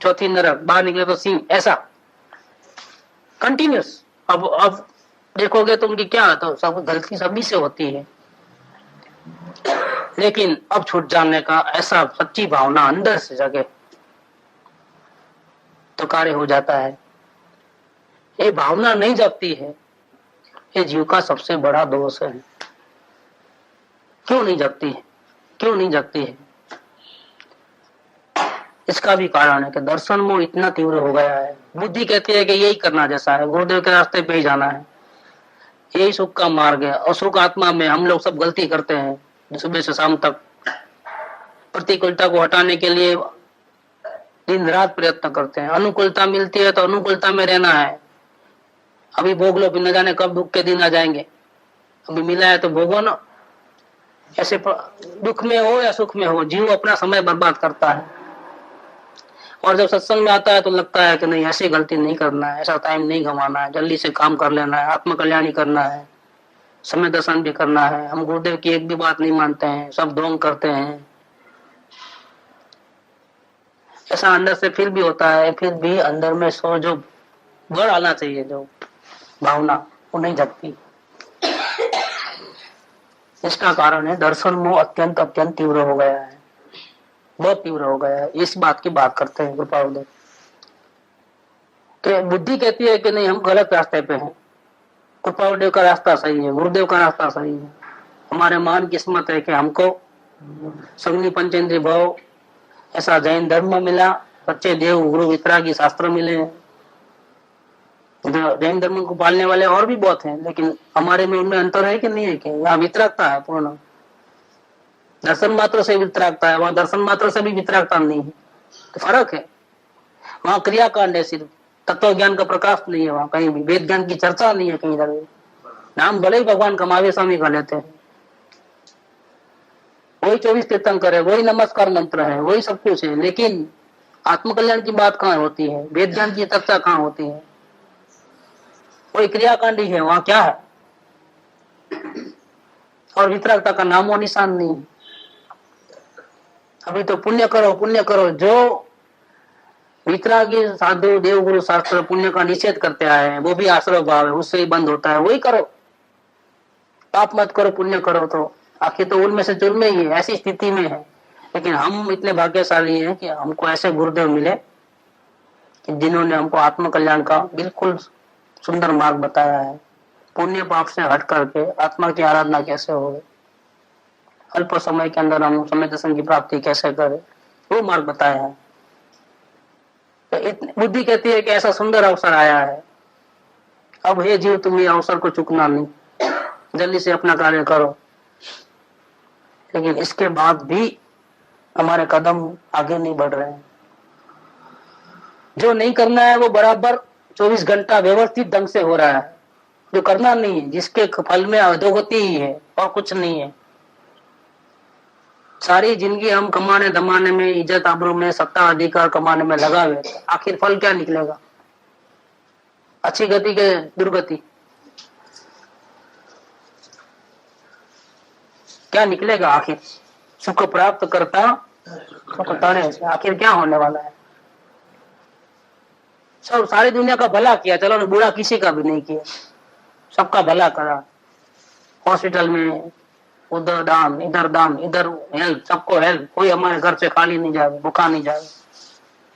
4थी नरक, बाहर निकले तो सिंह, ऐसा कंटिन्यूस। अब देखोगे तुम कि क्या, तो सब गलती सभी से होती है, लेकिन अब छूट जाने का ऐसा सच्ची भावना अंदर से जगे तो कार्य हो जाता है। ये भावना नहीं जगती है, ये जीव का सबसे बड़ा दोष है। क्यों नहीं जगती है, क्यों नहीं जगती है? इसका भी कारण है कि दर्शन मोह इतना तीव्र हो गया है। बुद्धि कहती है कि यही करना जैसा है, गुरुदेव के रास्ते पे ही जाना है, यही सुख का मार्ग है। और सुख आत्मा में हम लोग सब गलती करते हैं, सुबह से शाम तक। प्रतिकूलता को हटाने के लिए दिन रात प्रयत्न करते हैं। अनुकूलता मिलती है तो अनुकूलता में रहना है। अभी भोग लो, फिर न जाने कब दुख के दिन आ जाएंगे। अभी मिला है तो भोगो ना। ऐसे दुख में हो या सुख में हो, जीव अपना समय बर्बाद करता है। और जब सत्संग में आता है तो लगता है कि नहीं, ऐसी गलती नहीं करना है, ऐसा टाइम नहीं गंवाना है, जल्दी से काम कर लेना है, आत्म कल्याण ही करना है, समय दर्शन भी करना है। हम गुरुदेव की एक भी बात नहीं मानते हैं, सब ढोंग करते हैं। ऐसा अंदर से फिर भी होता है, फिर भी अंदर में सो जो बड़ आना चाहिए, जो भावना, वो नहीं जगती। इसका कारण है दर्शन मोह अत्यंत अत्यंत तीव्र हो गया है, बहुत तीव्र हो गया है। इस बात की बात करते हैं गुरुदेव। तो बुद्धि कहती है कि नहीं, हम गलत रास्ते पे हैं, गुरुदेव का रास्ता सही है, गुरुदेव का रास्ता सही है। हमारे महान किस्मत है कि हमको संगनी पंचेंद्रिय भाव ऐसा जैन धर्म मिला, सच्चे देव गुरु वितरागी शास्त्र मिले। जैन धर्म को पालने वाले और भी बहुत हैं, लेकिन हमारे में उनमें अंतर है कि नहीं है? कि यहाँ वितरागता है पूर्ण, दर्शन मात्र से वितरागता है, वहां दर्शन मात्र से भी वितरागता नहीं है, तो फर्क है। वहां क्रियाकांड है, सिर्फ तत्व ज्ञान का प्रकाश नहीं है, वहां कहीं भी वेद ज्ञान की चर्चा नहीं है कहीं जगह। नाम भले ही भगवान कमावे स्वामी का लेते हैं, वही 24 तीर्थंकर है, वही नमस्कार मंत्र है, वही सब कुछ है, लेकिन आत्मकल्याण की बात कहाँ होती है? वेद ज्ञान की चर्चा कहाँ होती है? वही क्रियाकांड ही है, वहां क्या है? और वितरागता का नामो निशान नहीं। अभी तो पुण्य करो पुण्य करो, जो वितरागी साधु देवगुरु शास्त्र पुण्य का निषेध करते आए हैं, वो भी आश्रय भाव है, उससे ही बंद होता है। वही करो, पाप मत करो, पुण्य करो, तो आखिर तो उनमें से जुर्म ही है, ऐसी स्थिति में है। लेकिन हम इतने भाग्यशाली हैं कि हमको ऐसे गुरुदेव मिले कि जिन्होंने हमको आत्म कल्याण का बिल्कुल सुंदर मार्ग बताया है। पुण्य पाप से हट करके आत्मा की आराधना कैसे हो, अल्प समय के अंदर हम समय दर्शन की प्राप्ति कैसे करें, वो मार्ग बताया है। तो बुद्धि कहती है कि ऐसा सुंदर अवसर आया है, अब हे जीव तुम ये अवसर को चुकना नहीं, जल्दी से अपना कार्य करो। लेकिन इसके बाद भी हमारे कदम आगे नहीं बढ़ रहे हैं। जो नहीं करना है वो बराबर 24 घंटा व्यवस्थित ढंग से हो रहा है। जो करना नहीं है, जिसके फल में अधोगति ही है और कुछ नहीं है। सारी जिंदगी हम कमाने दमाने में, इज्जत आबरू में, सत्ता अधिकार कमाने में लगावे, आखिर फल क्या निकलेगा? अच्छी गति के दुर्गति, क्या निकलेगा आखिर? सुख प्राप्त करता सुख ताने से, आखिर क्या होने वाला है? सब सारी दुनिया का भला किया, चलो बुरा किसी का भी नहीं किया, सबका भला करा। हॉस्पिटल में उधर दान, इधर हेल्प, सबको हेल्प, कोई हमारे घर से खाली नहीं जाए, भूखा नहीं जाए,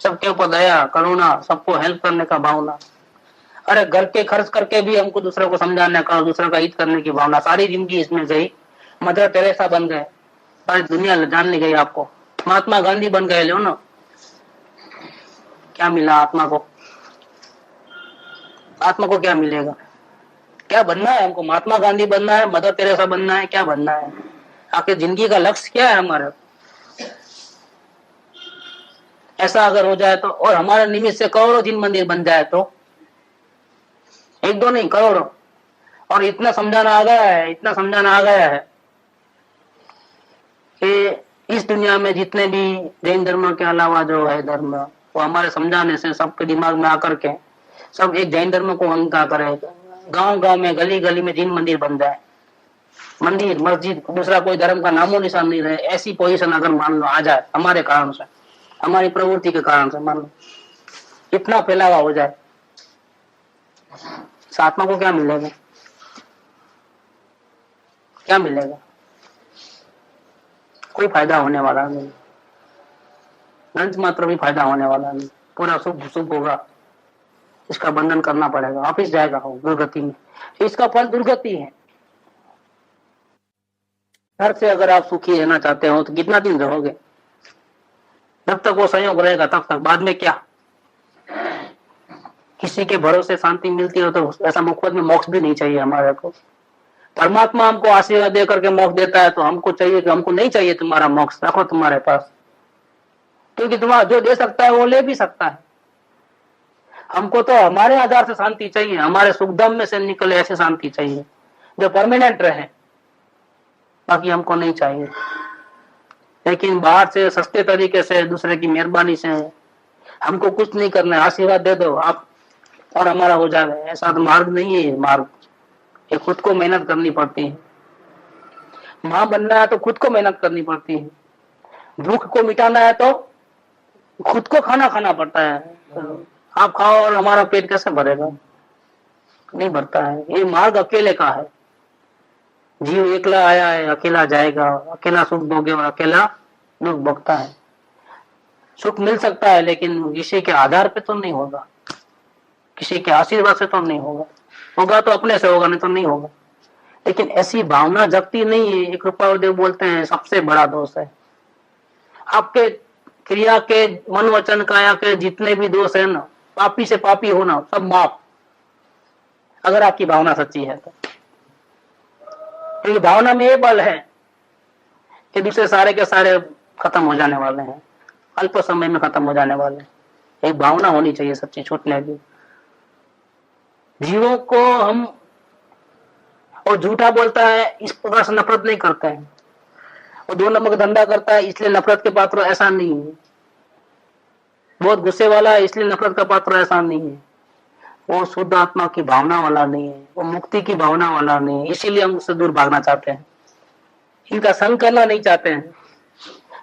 सबके ऊपर दया करुणा, सबको हेल्प करने का भावना। अरे घर के खर्च करके भी हमको दूसरे को समझाने का, दूसरे का हित करने की भावना। सारी जिंदगी इसमें गई, मदर टेरेसा बन गए, सारी दुनिया जानने गई आपको, महात्मा गांधी बन गए लो ना। क्या मिला आत्मा को? आत्मा को क्या मिलेगा? क्या बनना है हमको? महात्मा गांधी बनना है, मदर टेरेसा बनना है, क्या बनना है? आखिर जिंदगी का लक्ष्य क्या है हमारा? ऐसा अगर हो जाए तो, और हमारे निमित्त से करोड़ों जिन मंदिर बन जाए तो, एक दो नहीं करोड़ों। और इतना समझाना आ गया है, इतना समझाना आ गया है कि इस दुनिया में जितने भी जैन धर्म के अलावा जो है धर्म, वो हमारे समझाने से सबके दिमाग में आकर के सब एक जैन धर्म को अंगीकार करेगा। गांव गांव में, गली गली में जिन मंदिर बन जाए, मंदिर मस्जिद, दूसरा कोई धर्म का नामो निशान नहीं रहे, ऐसी पोजीशन अगर मान लो आ जाए हमारे कारण से, हमारी प्रवृत्ति के कारण से, मान लो इतना फैलावा हो जाए, आत्मा को क्या मिलेगा? क्या मिलेगा? कोई फायदा होने वाला नहीं, अंश मात्र भी फायदा होने वाला नहीं। पूरा शुभ होगा, इसका बंधन करना पड़ेगा, वापिस जाएगा हो दुर्गति में। इसका फल दुर्गति है। घर से अगर आप सुखी रहना चाहते हो तो कितना दिन रहोगे? जब तक वो संयोग रहेगा तब तक, बाद में क्या? किसी के भरोसे शांति मिलती हो तो ऐसा मुफ्त में मोक्ष भी नहीं चाहिए हमारे को। परमात्मा हमको आशीर्वाद दे करके मोक्ष देता है तो हमको चाहिए कि हमको नहीं चाहिए तुम्हारा मोक्ष, रखो तुम्हारे पास। क्योंकि तुम्हारा जो दे सकता है वो ले भी सकता है। हमको तो हमारे आधार से शांति चाहिए, हमारे सुखधाम में से निकले ऐसे शांति चाहिए जो परमानेंट रहे, बाकी हमको नहीं चाहिए। लेकिन बाहर से सस्ते तरीके से दूसरे की मेहरबानी से हमको कुछ नहीं करना है, आशीर्वाद दे दो आप और हमारा हो जाए, ऐसा तो मार्ग नहीं है। मार्ग ये खुद को मेहनत करनी पड़ती है। माँ बनना है तो खुद को मेहनत करनी पड़ती है। भूख को मिटाना है तो खुद को खाना खाना पड़ता है। आप खाओ और हमारा पेट कैसे भरेगा? नहीं भरता है। ये मार्ग अकेले का है। जीव एकला आया है, अकेला जाएगा, अकेला सुख दोगे और अकेला दुख भोगता है। सुख मिल सकता है लेकिन किसी के आधार पे तो नहीं होगा, किसी के आशीर्वाद से तो नहीं होगा। होगा तो अपने से होगा, नहीं तो नहीं होगा। लेकिन ऐसी भावना जगती नहीं है। एक कृपालदेव बोलते हैं सबसे बड़ा दोष है आपके क्रिया के, मन वचन काया के जितने भी दोष है ना, पापी से पापी होना सब माफ, अगर आपकी भावना सच्ची है तो। क्योंकि भावना में ये बल है कि दूसरे सारे के सारे खत्म हो जाने वाले हैं, अल्प समय में खत्म हो जाने वाले हैं। एक भावना होनी चाहिए सच्ची छूटने की। जीवों को हम और झूठा बोलता है इस प्रकार से नफरत नहीं करते हैं, और 2 नंबर का धंधा करता है इसलिए नफरत के पात्र, ऐसा नहीं है। बहुत गुस्से वाला है इसलिए नफरत का पात्र, ऐसा नहीं है। वो शुद्ध आत्मा की भावना वाला नहीं है, वो मुक्ति की भावना वाला नहीं है, इसीलिए हम उससे दूर भागना चाहते हैं। इनका संग करना नहीं चाहते हैं,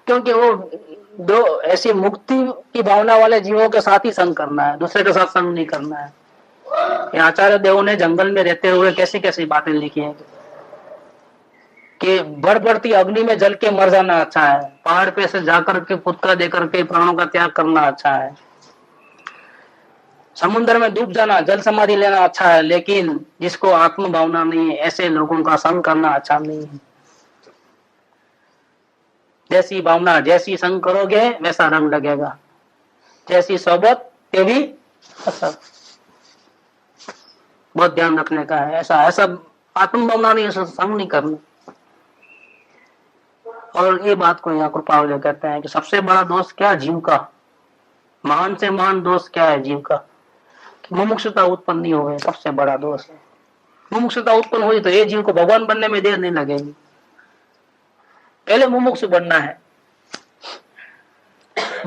क्योंकि वो दो ऐसी मुक्ति की भावना वाले जीवों के साथ ही संग करना है, दूसरे के साथ संग नहीं करना है। ये आचार्य देव ने जंगल में रहते हुए कैसी कैसी बातें लिखी हैं कि बढ़ती अग्नि में जल के मर जाना अच्छा है, पहाड़ पे से जाकर के फुदका देकर के प्राणों का त्याग करना अच्छा है, समुद्र में डूब जाना, जल समाधि लेना अच्छा है, लेकिन जिसको आत्म भावना नहीं है ऐसे लोगों का संग करना अच्छा नहीं है। जैसी भावना, जैसी संग करोगे वैसा रंग लगेगा, जैसी सोबत तेरी असर। बहुत ध्यान रखने का है। ऐसा आत्म भावना नहीं, ऐसा संग नहीं करना। और ये बात को यहाँ कृपालदेव कहते हैं कि सबसे बड़ा दोष क्या है जीव का, महान से महान दोष क्या है जीव का, मुमुक्षुता उत्पन्न नहीं हो गई, सबसे बड़ा दोष है। मुमुक्षुता उत्पन्न हुई तो ये जीव को भगवान बनने में देर नहीं लगेगी। पहले मुमुक्षु बनना है,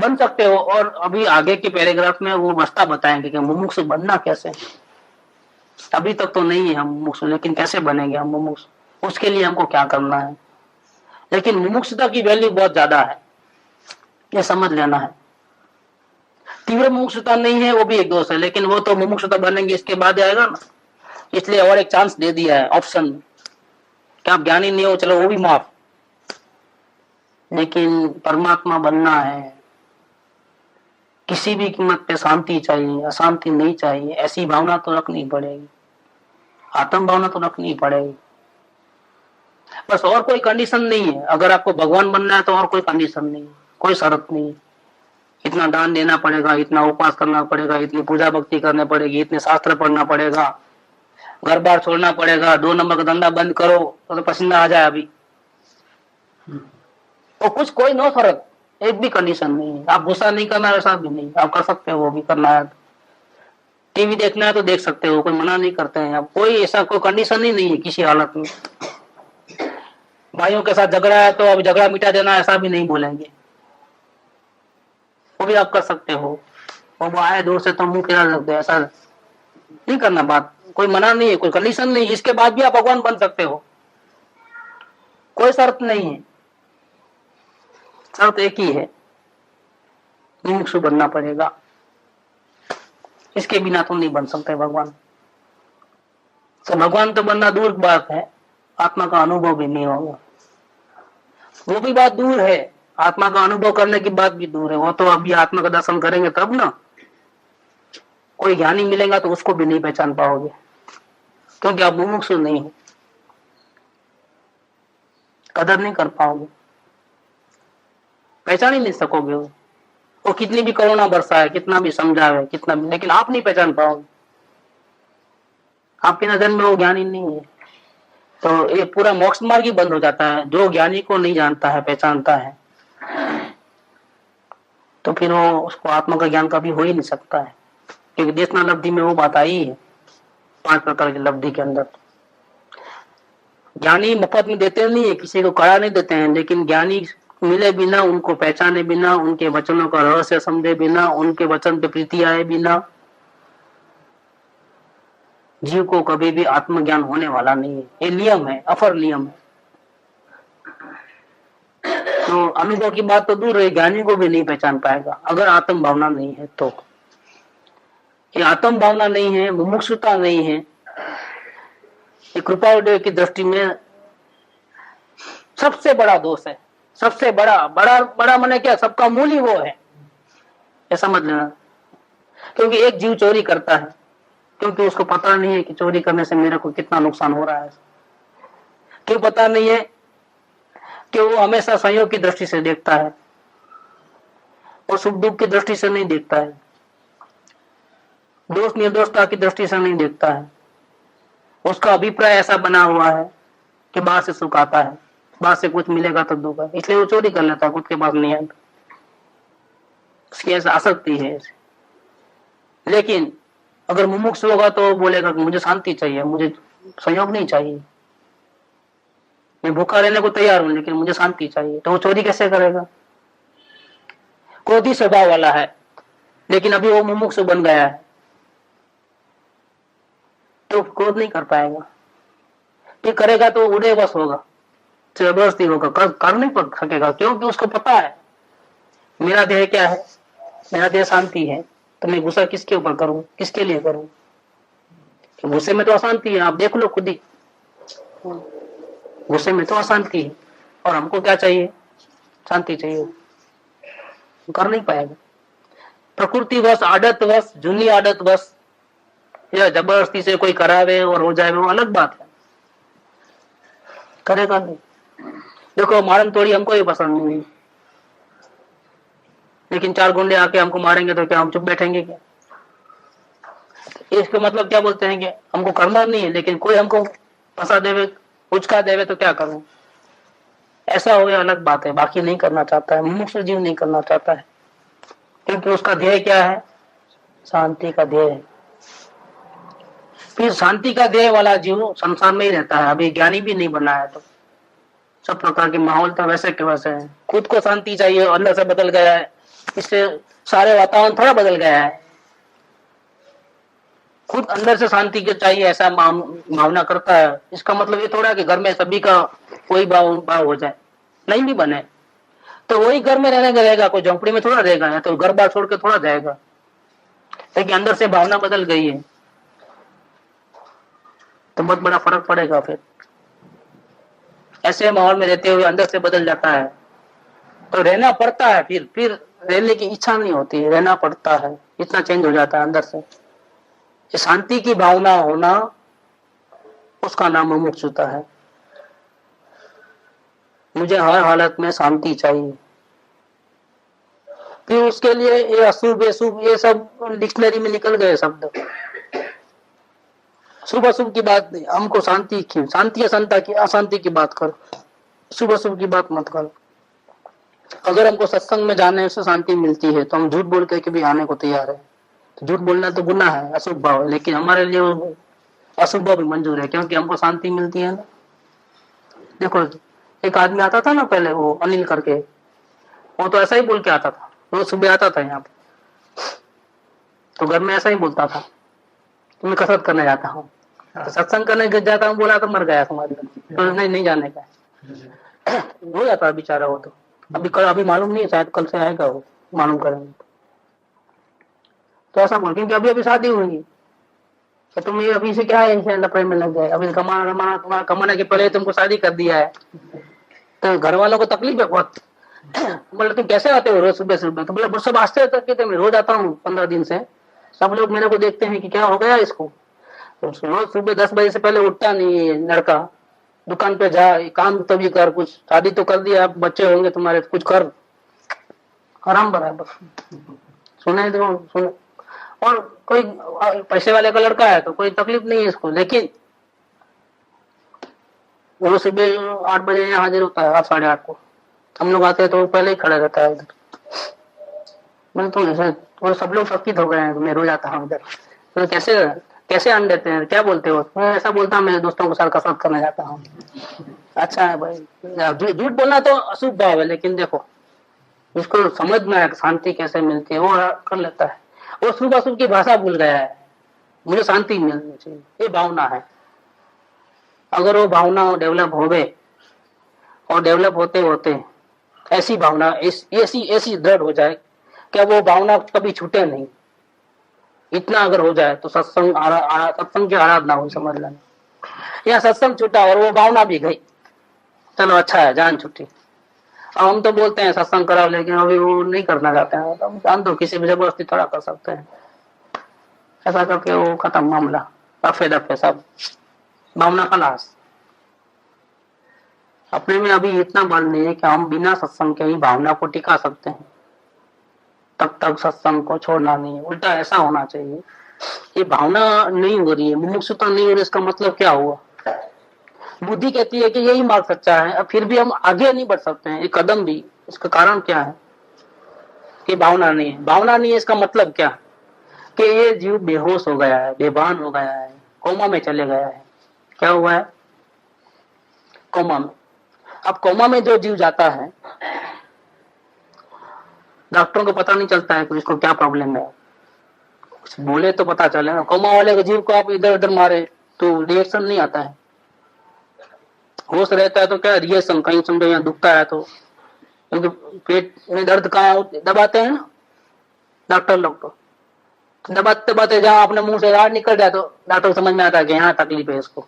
बन सकते हो। और अभी आगे के पैराग्राफ में वो रास्ता बताएंगे कि मुमुक्षु बनना कैसे। अभी तक तो नहीं है हम मुमुक्षु, लेकिन कैसे बनेंगे हम मुमुक्षु, उसके लिए हमको क्या करना है। लेकिन मुमुक्षुता की वैल्यू बहुत ज्यादा है, ये समझ लेना है। तीव्र मुमुक्षुता नहीं है वो भी एक दोष है, लेकिन वो तो मुमुक्षुता बनेंगे इसके बाद आएगा ना, इसलिए और एक चांस दे दिया है, ऑप्शन कि आप ज्ञानी नहीं हो, चलो वो भी माफ। लेकिन परमात्मा बनना है, किसी भी कीमत पे शांति चाहिए, अशांति नहीं चाहिए, ऐसी भावना तो रखनी पड़ेगी, आत्म भावना तो रखनी पड़ेगी। बस और कोई कंडीशन नहीं है। अगर आपको भगवान बनना है तो और कोई कंडीशन नहीं है, कोई शर्त नहीं है। इतना दान देना पड़ेगा, इतना उपवास करना पड़ेगा, इतनी पूजा भक्ति करनी पड़ेगी, इतने शास्त्र पढ़ना पड़ेगा, घर बार छोड़ना पड़ेगा, 2 नंबर का धंधा बंद करो तो पसीना आ जाए अभी, और कुछ कोई नो शर्त, एक भी कंडीशन नहीं है। आप गुस्सा नहीं करना वैसा भी नहीं, आप कर सकते हो, वो भी करना है। टीवी देखना है तो देख सकते हो, कोई मना नहीं करते हैं। अब कोई ऐसा कोई कंडीशन ही नहीं है किसी हालत में। भाइयों के साथ झगड़ा है तो अब झगड़ा मिटा देना, ऐसा भी नहीं बोलेंगे, वो भी आप कर सकते हो। और वो आए दूर से तो मुंह खिला सकते हो, ऐसा नहीं करना। बात कोई मना नहीं है, कोई कंडीशन नहीं, इसके बाद भी आप भगवान बन सकते हो, कोई शर्त नहीं है। शर्त एक ही है, मुमुक्षु बनना पड़ेगा, इसके बिना तो नहीं बन सकते भगवान। तो भगवान तो बनना दूर की बात है, आत्मा का अनुभव भी नहीं होगा, वो भी बात दूर है। आत्मा का अनुभव करने की बात भी दूर है, वो तो अभी आत्मा का दर्शन करेंगे तब ना। कोई ज्ञानी मिलेगा तो उसको भी नहीं पहचान पाओगे, क्योंकि आप मुमुक्षु नहीं हो, कदर नहीं कर पाओगे, पहचान ही नहीं सकोगे। वो कितनी भी करुणा बरसाए, कितना भी समझावे, कितना भी, लेकिन आप नहीं पहचान पाओगे, आपकी नजर में वो ज्ञानी नहीं है। तो ये पूरा मोक्ष मार्ग ही बंद हो जाता है, जो ज्ञानी को नहीं जानता है, पहचानता है। तो फिर वो उसको आत्मा का ज्ञान कभी हो ही नहीं सकता है, क्योंकि देशना लब्धि में वो बात आई है 5 प्रकार की लब्धि के अंदर। ज्ञानी मुफ्त में देते नहीं है, किसी को कड़ा नहीं देते हैं, लेकिन ज्ञानी मिले बिना, उनको पहचाने बिना, उनके वचनों का रहस्य समझे बिना, उनके वचन पे प्रीति आए बिना जीव को कभी भी आत्मज्ञान होने वाला नहीं है। ये नियम है, अफर नियम है। तो अनुभव की बात तो दूर रही, ज्ञानी को भी नहीं पहचान पाएगा अगर आत्म भावना नहीं है तो। ये आत्म भावना नहीं है, मुमुक्षुता नहीं है, ये कृपादेव की दृष्टि में सबसे बड़ा दोष है। सबसे बड़ा बड़ा बड़ा माने क्या, सबका मूल ही वो है, ये समझ लेना। क्योंकि एक जीव चोरी करता है क्योंकि उसको पता नहीं है कि चोरी करने से मेरे को कितना नुकसान हो रहा है। क्यों पता नहीं है? कि वो हमेशा संयोग की दृष्टि से देखता है और सुख दुख की दृष्टि से नहीं देखता है, दोष निर्दोषता की दृष्टि से नहीं देखता है। उसका अभिप्राय ऐसा बना हुआ है कि बाहर से सुख आता है, बाहर से कुछ मिलेगा तो दुख है, इसलिए वो चोरी कर लेता है, खुद के पास नहीं है, उसकी ऐसा आसक्ति है। लेकिन अगर मुमुक्ष होगा तो बोलेगा कि मुझे शांति चाहिए, मुझे संयोग नहीं चाहिए, मैं भूखा रहने को तैयार हूं लेकिन मुझे शांति चाहिए। तो वो चोरी कैसे करेगा? क्रोधी स्वभाव वाला है लेकिन अभी वो मुमुक्ष बन गया है तो क्रोध नहीं कर पाएगा, फिर करेगा तो उदयवश होगा, जबरदस्ती होगा, कर नहीं पा सकेगा। क्योंकि उसको पता है मेरा देह क्या है, मेरा देह शांति है, तो मैं गुस्सा किसके ऊपर करूं, किसके लिए करूं? गुस्से में तो अशांति है, आप देख लो खुद ही, गुस्से में तो अशांति है और हमको क्या चाहिए? शांति चाहिए। कर नहीं पाएगा। प्रकृतिवश, आदतवश, जूनी आदतवश या जबरदस्ती से कोई करावे और हो जाए वो अलग बात है, करेगा नहीं। देखो मारन तोड़ी हमको ही पसंद नहीं, लेकिन 4 गुंडे आके हमको मारेंगे तो क्या हम चुप बैठेंगे क्या? इसका मतलब क्या बोलते हैं कि हमको करना नहीं है, लेकिन कोई हमको फंसा देवे, उचका देवे तो क्या करूं? ऐसा हो गया अलग बात है, बाकी नहीं करना चाहता है, मुमुक्ष जीव नहीं करना चाहता है, क्योंकि उसका ध्येय क्या है? शांति का ध्येय है। फिर शांति का ध्येय वाला जीव संसार में ही रहता है, अभी ज्ञानी भी नहीं बना है तो सब प्रकार के माहौल तो वैसे के वैसे है। खुद को शांति चाहिए, अंदर से बदल गया है, इससे सारे वातावरण थोड़ा बदल गया है। खुद अंदर से शांति के चाहिए ऐसा भावना करता है, इसका मतलब ये थोड़ा कि घर में सभी का कोई भाव हो जाए, नहीं भी बने तो वही घर में रहने रहेगा, कोई झोंपड़ी में थोड़ा रहेगा, या तो घर बार छोड़ के थोड़ा जाएगा। लेकिन अंदर से भावना बदल गई है तो बहुत बड़ा फर्क पड़ेगा। फिर ऐसे माहौल में रहते हुए अंदर से बदल जाता है तो रहना पड़ता है, फिर रहने की इच्छा नहीं होती, रहना पड़ता है, इतना चेंज हो जाता है अंदर से। शांति की भावना होना उसका नाम मुमुक्षुता है। मुझे हर हालत में शांति चाहिए। फिर उसके लिए ये अशुभ शुभ ये सब डिक्शनरी में निकल गए शब्द। शुभ अशुभ की बात नहीं, हमको शांति की, शांति अशांति की बात करो, शुभ अशुभ की बात मत करो। अगर हमको सत्संग में जाने से शांति मिलती है तो हम झूठ बोल के भी आने को तैयार है। तो झूठ बोलना तो गुनाह है, अशुभ भाव है, लेकिन हमारे लिए अशुभ भाव भी मंजूर है क्योंकि हमको शांति मिलती है ना। देखो एक आदमी आता था ना पहले, वो अनिल करके, वो तो ऐसा ही बोल के आता था, रोज सुबह आता था यहाँ पे, तो घर में ऐसा ही बोलता था तो मैं कसरत करने जाता हूँ, तो सत्संग करने जाता हूँ, बोला तो मर गया समाज में, तो नहीं जाने का हो जाता बेचारा। वो तो अभी मालूम नहीं है, शायद कल से आएगा, वो मालूम करेंगे। तो ऐसा बोल, क्योंकि अभी शादी हुई तो तुम ये अभी से क्या है लफड़े में लग गए, अभी तुम्हारा कमाने के पहले तुमको शादी कर दिया है, तो घर वालों को तकलीफ है बहुत। बोले तुम कैसे आते हो रोज सुबह सुबह? तो बोले सब आस्ते तक मैं रोज आता हूँ 15 दिन से, सब लोग मेरे को देखते हैं कि क्या हो गया इसको। तो रोज सुबह 10 बजे से पहले उठता नहीं है लड़का, दुकान पे जा, काम तो भी कर, कुछ शादी तो कर दिया, बच्चे होंगे तुम्हारे, कुछ कर, आराम बराबर सुने दो सुने। और कोई पैसे वाले का लड़का है तो कोई तकलीफ नहीं है इसको, लेकिन वो सुबह 8 बजे यहाँ हाजिर होता है, 8 साढ़े 8 को। हम लोग आते हैं तो वो पहले ही खड़ा रहता है उधर, मैं तो ऐसे वो सब लोग चकित हो गए हैं, मैं रो जाता हूँ इधर। तो कैसे कैसे अन्न देते हैं, क्या बोलते हो? मैं ऐसा बोलता हूँ, मेरे दोस्तों के साथ कसरत करने जाता हूँ। अच्छा है भाई, झूठ बोलना तो अशुभ भाव है, लेकिन देखो उसको समझ में आया शांति कैसे मिलती है, वो कर लेता है। वो शुभ अशुभ की भाषा भूल गया है, मुझे शांति मिलनी चाहिए, ये भावना है। अगर वो भावना डेवलप हो गए और डेवलप होते होते ऐसी भावना ऐसी ऐसी दृढ़ हो जाए कि वो भावना कभी छूटे नहीं, इतना अगर हो जाए तो सत्संग की आराधना हुई समझ लेना। या सत्संग छूटा और वो भावना भी गई, चलो अच्छा है, जान छुट्टी। अब हम तो बोलते हैं सत्संग कराओ, लेकिन अभी वो नहीं करना चाहते हैं, तो जान दो, किसी भी जबरदस्ती थोड़ा कर सकते हैं। ऐसा करके वो खत्म मामला, दफे दफे सब भावना का नाश। अपने में अभी इतना बल नहीं है कि हम बिना सत्संग के ही भावना को टिका सकते हैं। तब तक सत्संग को छोड़ना नहीं है, उल्टा ऐसा होना चाहिए। ये भावना नहीं हो रही है, मुमुक्षुता नहीं हो रही, इसका मतलब क्या हुआ? बुद्धि कहती है कि यही मार्ग सच्चा है, अब फिर भी हम आगे नहीं बढ़ सकते हैं एक कदम भी। इसका कारण क्या है? कि भावना नहीं है। भावना नहीं है, इसका मतलब क्या? कि ये जीव बेहोश हो गया है, बेभान हो गया है, कोमा में चले गया है। क्या हुआ है? कोमा में। अब कोमा में जो जीव जाता है, डॉक्टरों को पता नहीं चलता है कि उसको क्या प्रॉब्लम है, कुछ बोले तो पता चले ना। कोमा वाले के जीव को आप इधर उधर मारे तो रिएक्शन नहीं आता है। होश रहता है तो क्या रिएक्शन, कहीं समझो यहाँ दुखता है तो, क्योंकि पेट में दर्द कहाँ दबाते हैं ना डॉक्टर लोग, तो दबाते दबाते जहाँ अपने मुंह से बाहर निकल जाए तो डॉक्टर समझ में आता है कि यहाँ तकलीफ है इसको।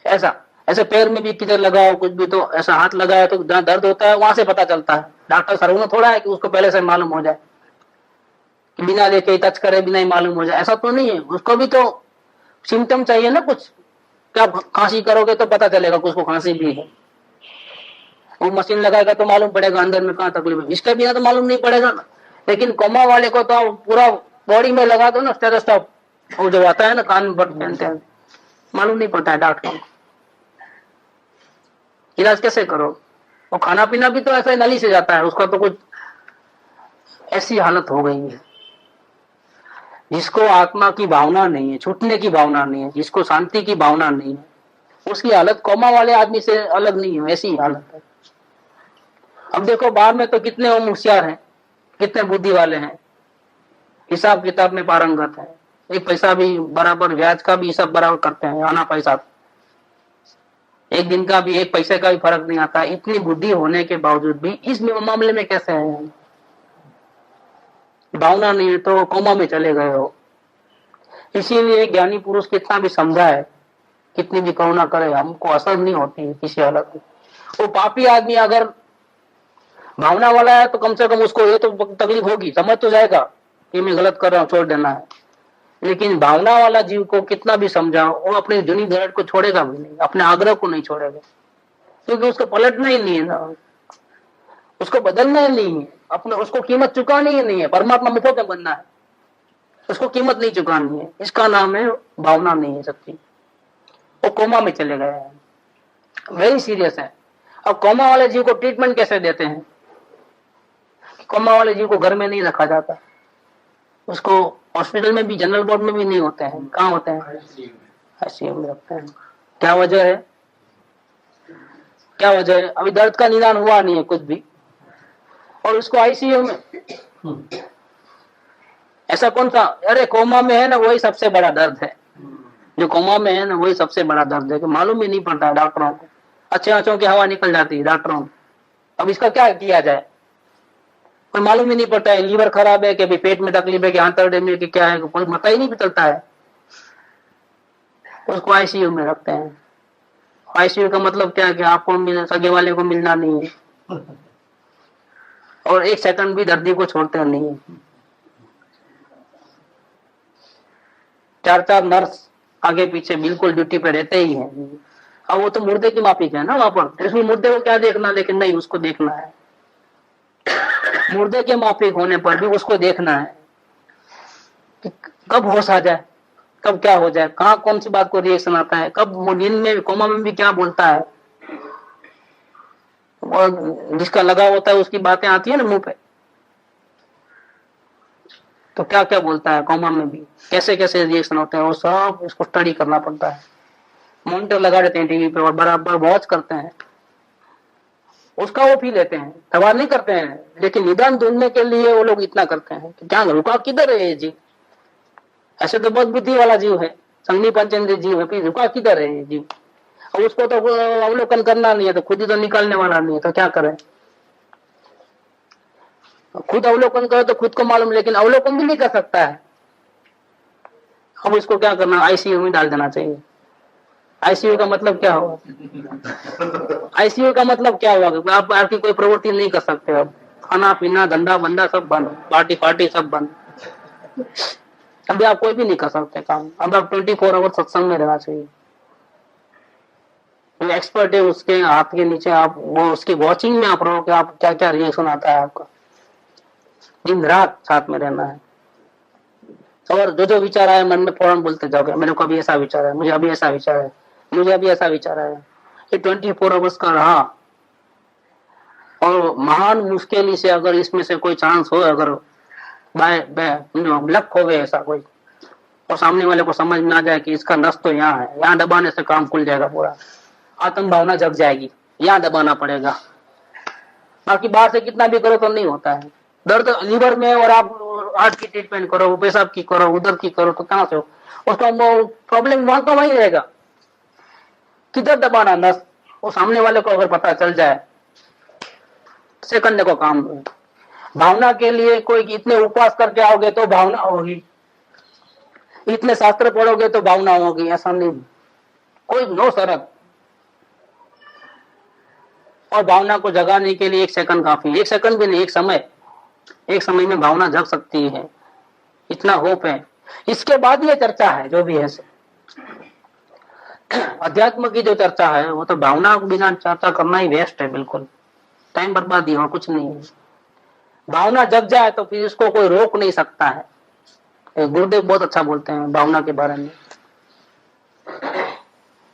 ऐसा ऐसे पैर में भी किधर लगाओ कुछ भी, तो ऐसा हाथ लगाया तो जहाँ दर्द होता है वहां से पता चलता है। डॉक्टर सर्वना थोड़ा है कि उसको पहले से मालूम हो जाए, कि बिना देखे टच करे बिना ही मालूम हो जाए, ऐसा तो नहीं है। उसको भी तो सिम्टम चाहिए ना कुछ। क्या खांसी करोगे तो पता चलेगा कि उसको खांसी भी है, वो मशीन लगाएगा तो मालूम पड़ेगा अंदर में कहाँ तकलीफ है, इसके बिना तो मालूम नहीं पड़ेगा ना। लेकिन कोमा वाले को तो पूरा बॉडी में लगा दो ना स्टेथोस्कोप, वो जो आता है ना कान पर पहनते हैं, मालूम नहीं पड़ता है डॉक्टर को। इलाज कैसे करो? वो खाना पीना भी तो ऐसा ही नली से जाता है, उसका तो कुछ ऐसी हालत हो गई है। जिसको आत्मा की भावना नहीं है, छूटने की भावना नहीं है, जिसको शांति की भावना नहीं है, उसकी हालत कोमा वाले आदमी से अलग नहीं है, ऐसी हालत है। अब देखो बाहर में तो कितने हम होशियार हैं, कितने बुद्धि वाले हैं, हिसाब किताब में पारंगत है, एक पैसा भी बराबर, ब्याज का भी हिसाब बराबर करते हैं, आना पैसा एक दिन का भी, एक पैसे का भी फर्क नहीं आता। इतनी बुद्धि होने के बावजूद भी इस मामले में कैसे है? भावना नहीं है तो कोमा में चले गए हो। इसीलिए ज्ञानी पुरुष कितना भी समझाए, कितनी भी करुणा करे, हमको असर नहीं होती है किसी हालत में। वो पापी आदमी अगर भावना वाला है तो कम से कम उसको ये तो तकलीफ होगी, समझ तो जाएगा कि मैं गलत कर रहा हूँ, छोड़ देना है। लेकिन भावना वाला जीव को कितना भी समझाओ, वो अपनी जूनी घरट को छोड़ेगा भी नहीं, अपने आग्रह को नहीं छोड़ेगा, क्योंकि उसको पलटना ही नहीं है ना, उसको बदलना ही नहीं है, अपने उसको कीमत चुकानी ही नहीं है। परमात्मा मुफ्त में बनना है, उसको कीमत नहीं चुकानी है। इसका नाम है भावना नहीं है सच्ची। वो कोमा में चले गए हैं, वेरी सीरियस है। अब कोमा वाले जीव को ट्रीटमेंट कैसे देते हैं? कोमा वाले जीव को घर में नहीं रखा जाता, उसको हॉस्पिटल में भी, जनरल वार्ड में भी नहीं होते हैं। कहाँ होते हैं? आईसीयू में रखते हैं। क्या वजह है? क्या वजह है? अभी दर्द का निदान हुआ नहीं है कुछ भी, और उसको आईसीयू में। ऐसा कौन सा? अरे कोमा में है ना, वही सबसे बड़ा दर्द है। जो कोमा में है ना, वही सबसे बड़ा दर्द है, कि मालूम ही नहीं पड़ता है डॉक्टरों को। अच्छे आंचों की हवा निकल जाती है डॉक्टरों को। अब इसका क्या किया जाए? कोई मालूम ही नहीं पड़ता है, लीवर खराब है कि अभी पेट में तकलीफ है कि आंतरडे में कि क्या है, कोई पता ही नहीं चलता है। उसको आईसीयू में रखते हैं। आईसीयू का मतलब क्या है? कि आपको सगे वाले को मिलना नहीं है, और एक सेकंड भी दर्दी को छोड़ते नहीं है। 4-4 नर्स आगे पीछे बिल्कुल ड्यूटी पे रहते ही हैं। अब वो तो मुर्दे की माफिक है ना वहां पर, इसमें मुर्दे को क्या देखना, लेकिन नहीं, उसको देखना है। मुर्दे के माफिक होने पर भी उसको देखना है कि कब होश आ जाए, कब क्या हो जाए, कहाँ कौन सी बात को रिएक्शन आता है, कब नींद में कोमा में भी क्या बोलता है, और जिसका लगा होता है उसकी बातें आती है ना मुंह पे, तो क्या क्या बोलता है कॉमा में भी, कैसे कैसे रिएक्शन होते हैं, वो सब इसको स्टडी करना पड़ता है। मॉनिटर लगा देते हैं टीवी पे और बराबर वॉच करते हैं, उसका वो फी लेते हैं, सवाल नहीं करते हैं, लेकिन निदान ढूंढने के लिए वो लोग इतना करते हैं कि क्या रुका किधर है ये जीव। ऐसे तो बहुत बुद्धि वाला जीव है, संघी पंचेंद्रिय जीव है, फिर रुका किधर है ये जीव। अब उसको तो अवलोकन करना नहीं है, तो खुद ही तो निकालने वाला नहीं है, तो क्या करें। खुद अवलोकन करो तो खुद को मालूम, लेकिन अवलोकन भी नहीं कर सकता है। अब इसको क्या करना, आईसीयू में डाल देना चाहिए। आईसीयू का मतलब क्या होगा, आईसीयू का मतलब क्या हुआ, आप आपकी कोई प्रवृत्ति नहीं कर सकते। अब खाना पीना धंधा बंदा सब बंद, पार्टी पार्टी सब बंद, अभी आप कोई भी नहीं कर सकते काम। अब आप 24 आवर सत्संग में रहना चाहिए। वो एक्सपर्ट है, उसके हाथ के नीचे आप वो उसकी वॉचिंग में आप रहो कि आप क्या क्या रिएक्शन आता है आपका, दिन रात साथ में रहना है। और जो जो विचार आए मन में फौरन बोलते जाओगे, मेरे को अभी ऐसा विचार है, मुझे अभी ऐसा विचार है, मुझे अभी ऐसा विचार है। ये 24 आवर्स का रहा, और महान मुश्किल से अगर इसमें से कोई चांस हो, अगर लक हो गए ऐसा कोई, और सामने वाले को समझ में आ जाए कि इसका नस तो यहाँ है, यहाँ दबाने से काम खुल जाएगा, पूरा आत्म भावना जग जाएगी, यहाँ दबाना पड़ेगा। बाकी बाहर से कितना भी करो तो नहीं होता है। दर्द लीवर में और आप हार्ट की ट्रीटमेंट करो, पेशाब की करो, उधर की करो, तो कहां से हो, उसका प्रॉब्लम वहां का वहीं रहेगा। किधर दबाना नस, वो सामने वाले को अगर पता चल जाए, सेकंड को काम। भावना के लिए कोई इतने उपवास करके आओगे तो भावना होगी, इतने शास्त्र पढ़ोगे तो भावना होगी, ऐसा नहीं, कोई नो शरत। और भावना को जगाने के लिए 1 सेकंड काफी, 1 सेकंड भी नहीं, एक समय में भावना जग सकती है, इतना होप है। इसके बाद ये चर्चा है जो भी है, अध्यात्म की जो चर्चा है, वो तो भावना के बिना चर्चा करना ही वेस्ट है, बिल्कुल टाइम बर्बादी और कुछ नहीं है। भावना जग जाए तो फिर इसको कोई रोक नहीं सकता है। गुरुदेव बहुत अच्छा बोलते हैं भावना के बारे में,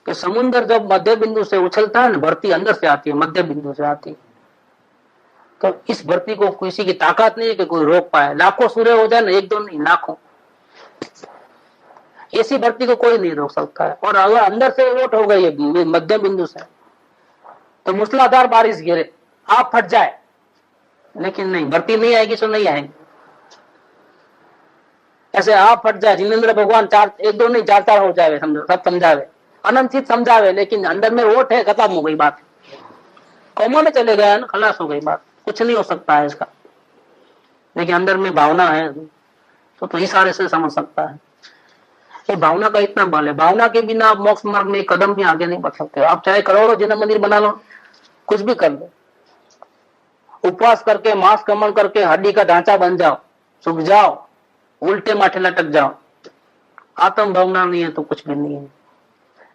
कि समुद्र जब मध्य बिंदु से उछलता है ना, भरती अंदर से आती है, मध्य बिंदु से आती है, तो इस भर्ती को किसी की ताकत नहीं है कि कोई रोक पाए। लाखों सूर्य हो जाए ना, 1-2 नहीं, लाखों, ऐसी भर्ती को कोई नहीं रोक सकता है। और अगर अंदर से वोट हो गई है मध्य बिंदु से, तो मूसलाधार बारिश गिरे, आप फट जाए, लेकिन नहीं, भर्ती नहीं आएगी तो नहीं आएगी। ऐसे आप फट जाए, जिनेन्द्र भगवान 1-2 नहीं 4 हो जाए, समझो सब समझावे, अनंत समझावे, लेकिन अंदर में वोट है, खत्म हो गई बात, कौमा में चले गए ना, खलास हो गई बात, कुछ नहीं हो सकता है इसका। लेकिन अंदर में भावना है तो इशारे से समझ सकता है। ये भावना का इतना बल है, भावना के बिना आप मोक्ष मार्ग में कदम भी आगे नहीं बढ़ सकते। आप चाहे करोड़ों जन्म मंदिर बना लो, कुछ भी कर लो, उपवास करके मांस कमन करके हड्डी का ढांचा बन जाओ, सूख जाओ, उल्टे माथे लटक जाओ, आत्म भावना नहीं है तो कुछ भी नहीं है।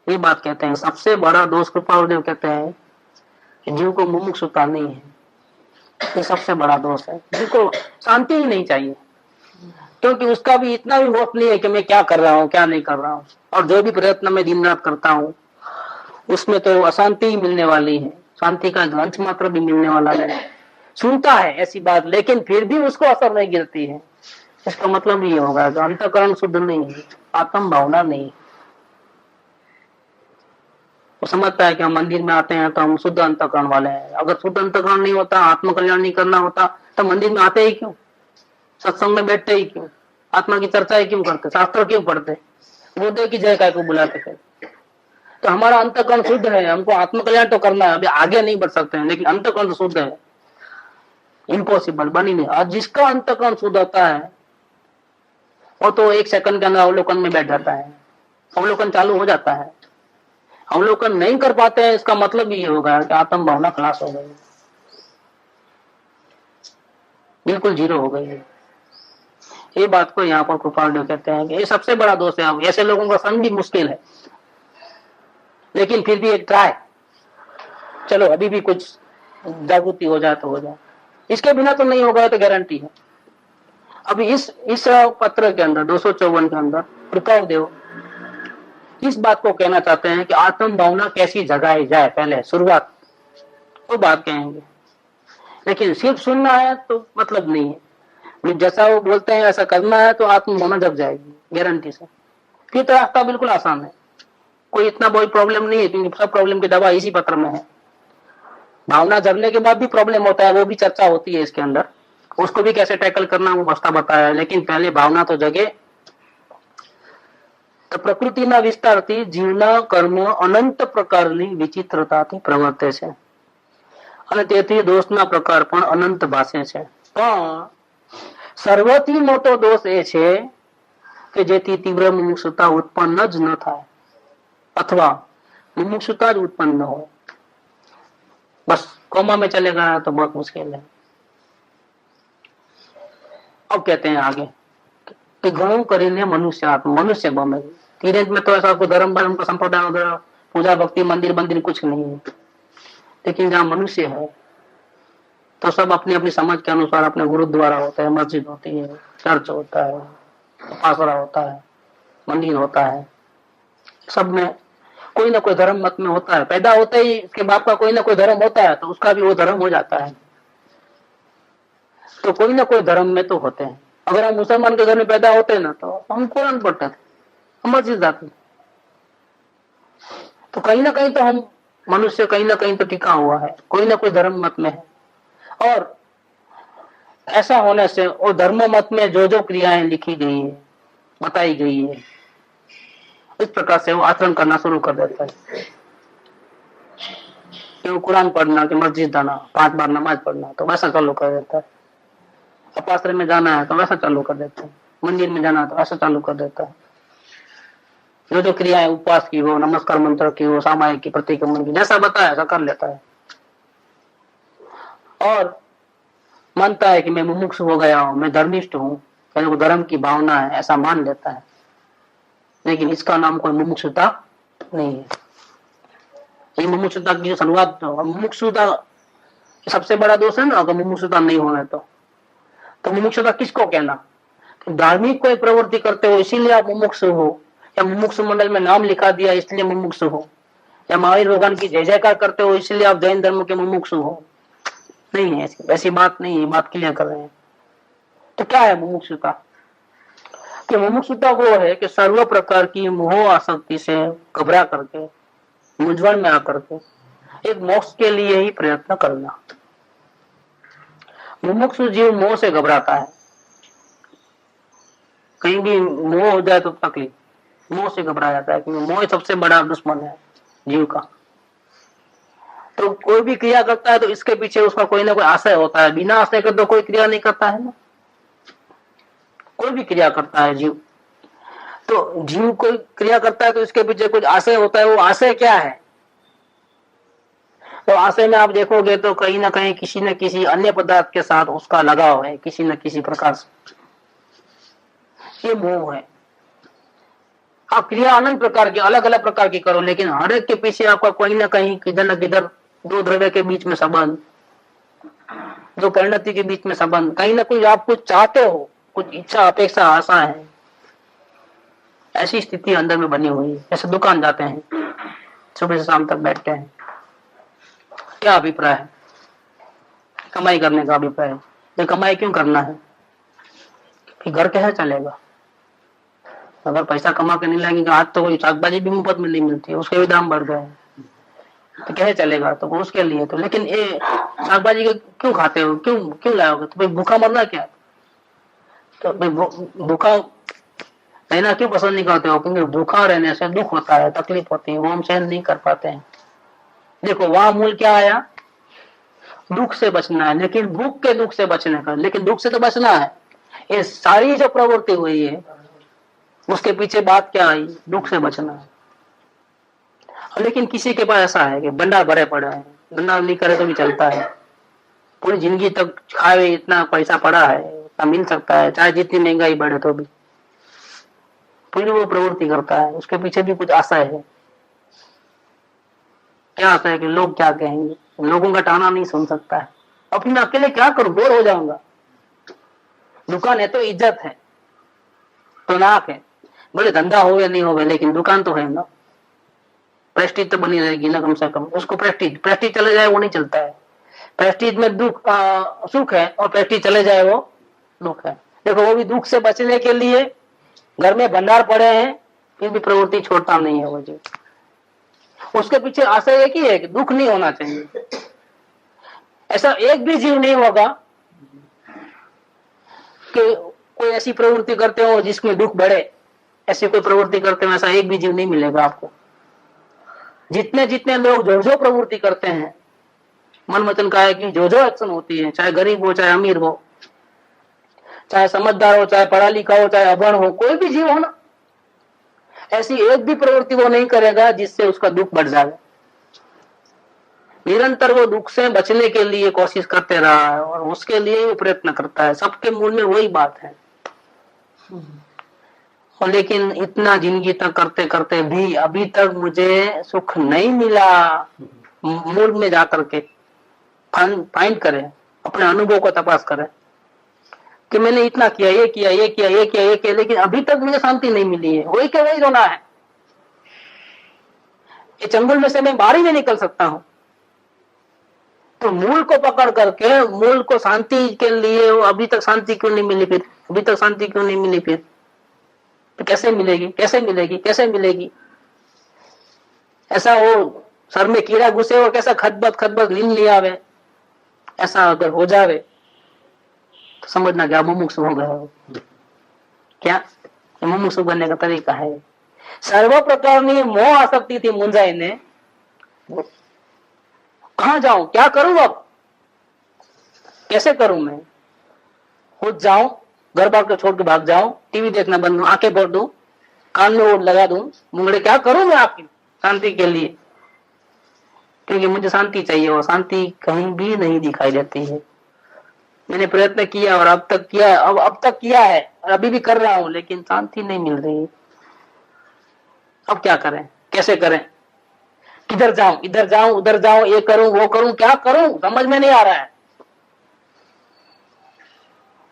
ये बात कहते हैं सबसे बड़ा दोष, कृपालुदेव कहते हैं कि जीव को मुमुक्षुता नहीं है, ये सबसे बड़ा दोष है। जीव को शांति ही नहीं चाहिए, क्योंकि उसका भी इतना भी होप नहीं है कि मैं क्या कर रहा हूँ क्या नहीं कर रहा हूँ, और जो भी प्रयत्न मैं दिन रात करता हूँ उसमें तो अशांति ही मिलने वाली है, शांति का अंश मात्र भी मिलने वाला है। सुनता है ऐसी बात, लेकिन फिर भी उसको असर नहीं गिरती है, इसका मतलब ये होगा कि अंतःकरण शुद्ध नहीं है, आत्म भावना नहीं। वो समझता है कि हम मंदिर में आते हैं तो हम शुद्ध अंतःकरण वाले हैं। अगर शुद्ध अंतःकरण नहीं होता, आत्मकल्याण नहीं करना होता, तो मंदिर में आते ही क्यों, सत्संग में बैठते ही क्यों, आत्मा की चर्चा ही क्यों करते, शास्त्र क्यों पढ़ते, गुरुदेव की जय काय को बुलाते थे। तो हमारा अंतःकरण शुद्ध है, हमको आत्मकल्याण तो करना है, अभी आगे नहीं बढ़ सकते हैं, लेकिन अंतःकरण शुद्ध है, इम्पॉसिबल बनी नहीं। और जिसका अंतःकरण शुद्ध होता है वो तो 1 सेकंड के अंदर अवलोकन में बैठ जाता है, अवलोकन चालू हो जाता है। अवलोकन नहीं कर पाते हैं, इसका मतलब ये होगा कि आत्म भावना खलास हो गई, बिल्कुल जीरो हो गई है। ये बात को यहाँ पर कृपालदेव कहते हैं कि ये सबसे बड़ा दोष है। ऐसे लोगों का संग भी मुश्किल है, लेकिन फिर भी एक ट्राई, चलो अभी भी कुछ जागृति हो जाए तो हो जाए, इसके बिना तो नहीं होगा, तो गारंटी है। अभी इस पत्र के अंदर 254 के अंदर कृपालदेव इस बात को कहना चाहते हैं कि आत्म भावना कैसी जगाई जाए, पहले शुरुआत वो बात कहेंगे। लेकिन सिर्फ सुनना है तो मतलब नहीं है, जैसा वो बोलते हैं ऐसा करना है तो आत्म भावना जग जाएगी गारंटी से। फिर तो रास्ता बिल्कुल आसान है, कोई इतना बड़ी प्रॉब्लम नहीं है, क्योंकि सब प्रॉब्लम की दवा इसी पत्र में है। भावना जगने के बाद भी प्रॉब्लम होता है, वो भी चर्चा होती है इसके अंदर, उसको भी कैसे टैकल करना वो बस्ता बताया है। लेकिन पहले भावना तो जगे। तो પ્રકૃતિના વિસ્તારથી જીવના કર્મ અનંત પ્રકારની વિચિત્રતાથી પ્રવર્તે છે અને તેથી દોષના પ્રકાર પણ અનંત ભાસે છે। પણ સર્વથી મોટો દોષ એ છે કે જેથી તીવ્ર મુમુક્ષુતા ઉત્પન્ન જ ન થાય अथवा मुमुक्षुता જ उत्पन्न न हो। बस कोमा में चले गया तो बहुत मुश्किल है। अब कहते हैं आगे कि घणું કરીને मनुष्य बने। धीरे में तो ऐसा कोई धर्म भरम का संप्रदाय वगैरह पूजा भक्ति मंदिर मंदिर कुछ नहीं है, लेकिन जहाँ मनुष्य है तो सब अपनी अपनी समझ के अनुसार अपने गुरुद्वारा होते हैं, मस्जिद होती है, चर्च होता है, आसरा होता है, मंदिर होता है, सब में कोई ना कोई धर्म मत में होता है। पैदा होते ही उसके बाप का कोई ना कोई धर्म होता है तो उसका भी वो धर्म हो जाता है। तो कोई ना कोई धर्म में तो होते हैं। अगर हम मुसलमान के घर में पैदा होते हैं ना तो हम कुरान पढ़ते थे, हम मस्जिद जाते। तो कहीं ना कहीं तो हम मनुष्य कहीं ना कहीं तो टिका हुआ है, कोई ना कोई धर्म मत में है। और ऐसा होने से वो धर्म मत में जो जो क्रियाएं लिखी गई है, बताई गई है, इस प्रकार से वो आचरण करना शुरू कर देता है। कि वो कुरान पढ़ना, कि मस्जिद जाना, 5 बार नमाज पढ़ना, तो वैसा चालू कर देता है। अपाश्रय में जाना है तो वैसा चालू कर देता है, मंदिर में जाना है तो ऐसा चालू कर देता है। जो जो क्रियाएं उपवास की हो, नमस्कार मंत्र की हो, सामायिक की, प्रतिक्रमण की, जैसा बताया ऐसा कर लेता है। और मानता है कि मैं मुमुक्ष हो गया हूं, मैं धर्मिष्ठ हूं, मेरे को धर्म की भावना है, ऐसा मान लेता है। लेकिन इसका नाम कोई मुमुक्षुता नहीं है। ये मुमुक्षुता की शुरुआत, मुमुक्षुता सबसे बड़ा दोष है ना। अगर मुमुक्षुता नहीं होने तो मुमुक्षुता किसको कहना? तो धार्मिक कोई प्रवृत्ति करते हो इसीलिए आप मुमुक्ष हो, या मुमुक्ष मंडल में नाम लिखा दिया इसलिए मुमुक्ष हो, या महावीर भगवान की जय जयकार करते हो इसलिए आप जैन धर्म के मुमुक्ष हो। नहीं है, ऐसी बात नहीं है, बात क्लियर कर रहे हैं। तो क्या है मुमुक्षुता? कि मुमुक्षुता वो है कि सर्व प्रकार की मोह आसक्ति से घबरा करके, मूंझवण में आकर के एक मोक्ष के लिए ही प्रयत्न करना। मुमुक्षु जीव मोह से घबराता है, कहीं भी मोह हो जाए तो तकलीफ, मोह से घबरा जाता है, क्योंकि मोह सबसे बड़ा दुश्मन है जीव का। तो कोई भी क्रिया करता है तो इसके पीछे उसका कोई ना कोई आशय होता है। बिना आशय के तो कोई क्रिया नहीं करता है ना। कोई भी क्रिया करता है जीव, तो जीव कोई क्रिया करता है तो इसके पीछे कुछ आशय होता है। वो आशय क्या है? तो आशय में आप देखोगे तो कहीं ना कहीं किसी न किसी अन्य पदार्थ के साथ उसका लगाव है, किसी न किसी प्रकार से। ये मोह है। आप क्रिया अनंत प्रकार की, अलग अलग प्रकार की करो, लेकिन हर एक के पीछे आपका कोई ना कहीं किधर न किधर दो द्रव्य के बीच में संबंध, दो परिणति के बीच में संबंध, कहीं ना कहीं आप कुछ चाहते हो, कुछ इच्छा अपेक्षा आशा है, ऐसी स्थिति अंदर में बनी हुई है। जैसे दुकान जाते हैं, सुबह से शाम तक बैठते हैं, क्या अभिप्राय है? कमाई करने का अभिप्राय है। ये कमाई क्यों करना है? कि घर कैसे चलेगा? अगर पैसा कमा के नहीं लाएंगे, आज तो कोई शाकभाजी भी मुफ्त में नहीं मिलती है, उसके भी दाम बढ़ गए, तो कैसे चलेगा? तो उसके लिए तो, लेकिन ये शाकभाजी क्यों खाते हो, क्यों लाओगे? तो भाई भूखा मरना क्या? तो भाई भूखा रहना क्यों पसंद नहीं करते हो? क्योंकि भूखा रहने से दुख होता है, तकलीफ होती है, वो हम सहन नहीं कर पाते हैं। देखो वहां मूल क्या आया? दुख से बचना है, लेकिन भूख के दुख से बचने का, लेकिन दुख से तो बचना है। ये सारी जो प्रवृत्ति हुई है उसके पीछे बात क्या आई? दुख से बचना है। लेकिन किसी के पास ऐसा है कि भंडार भरे पड़े हैं, भंडार नहीं करे तो भी चलता है, पूरी जिंदगी तक खाए इतना पैसा पड़ा है, इतना मिल सकता है, चाहे जितनी महंगाई बढ़े तो भी, फिर वो प्रवृत्ति करता है। उसके पीछे भी कुछ आशा है। क्या आशा है? कि लोग क्या कहेंगे, लोगों का टाना नहीं सुन सकता है, अब मैं अकेले क्या करूं, बोर हो जाऊंगा। दुकान है तो इज्जत है, तो नाक है, बोले धंधा हो या नहीं हो, लेकिन दुकान तो है ना, प्रेस्टीज तो बनी रहेगी ना कम से कम। उसको प्रेस्टीज चले जाए वो नहीं चलता है। प्रेस्टीज में दुख सुख है, और प्रेस्टीज चले जाए वो दुख है। देखो वो भी दुख से बचने के लिए घर में भंडार पड़े हैं, फिर भी प्रवृत्ति छोड़ता नहीं है वो जीव। उसके पीछे आशय एक ही है कि दुख नहीं होना चाहिए। ऐसा एक भी जीव नहीं होगा कि कोई ऐसी प्रवृत्ति करते हो जिसमें दुख बढ़े। ऐसी कोई प्रवृत्ति करते हो ऐसा एक भी जीव नहीं मिलेगा आपको। जितने जितने लोग जो जो प्रवृत्ति करते हैं, मन वचन काया की जो जो एक्शन होती है, चाहे गरीब हो चाहे अमीर हो, चाहे समझदार हो चाहे पढ़ा लिखा हो चाहे अभण हो, कोई भी जीव हो ना, ऐसी एक भी प्रवृत्ति वो नहीं करेगा जिससे उसका दुख बढ़ जाए। निरंतर वो दुख से बचने के लिए कोशिश करते रहा है और उसके लिए वो प्रयत्न करता है। सबके मूल में वही बात है। और लेकिन इतना जिंदगी तक करते करते भी अभी तक मुझे सुख नहीं मिला। मूल में जाकर के फाइंड करें, अपने अनुभव को तपास करें कि मैंने इतना किया, ये किया, ये किया, ये किया, ये किया, लेकिन अभी तक मुझे शांति नहीं मिली है। वही क्या वही रोना है। ये चंगुल में से मैं बाहर ही नहीं निकल सकता हूं। तो मूल को पकड़ करके, मूल को शांति के लिए, वो अभी तक शांति क्यों नहीं मिली, फिर अभी तक शांति क्यों नहीं मिली, फिर तो कैसे मिलेगी, कैसे मिलेगी, कैसे मिलेगी। ऐसा हो सर में कीड़ा घुसे और कैसा खतबत नींद नहीं आवे, ऐसा अगर हो जावे तो समझना क्या मुमुक्षु हो गया। क्या मुमुक्षु बनने का तरीका है। सर्व प्रकारनी मोह आसक्ति थी मुंजाई ने। कहां जाऊं, क्या करूं, अब कैसे करूं, मैं खुद जाऊं, घर बार को छोड़ के भाग जाऊं, टीवी देखना बंद, आंखें भर दूं, कान में वो लगा दूं, मुंगड़े क्या करूं मैं आपकी शांति के लिए, क्योंकि मुझे शांति चाहिए। और शांति कहीं भी नहीं दिखाई देती है। मैंने प्रयत्न किया और अब तक किया है और अभी भी कर रहा हूं, लेकिन शांति नहीं मिल रही। अब क्या करें, कैसे करें, किधर जाऊं, इधर जाऊं, उधर जाऊं, ये करूं, वो करूं, क्या करूं, समझ में नहीं आ रहा है।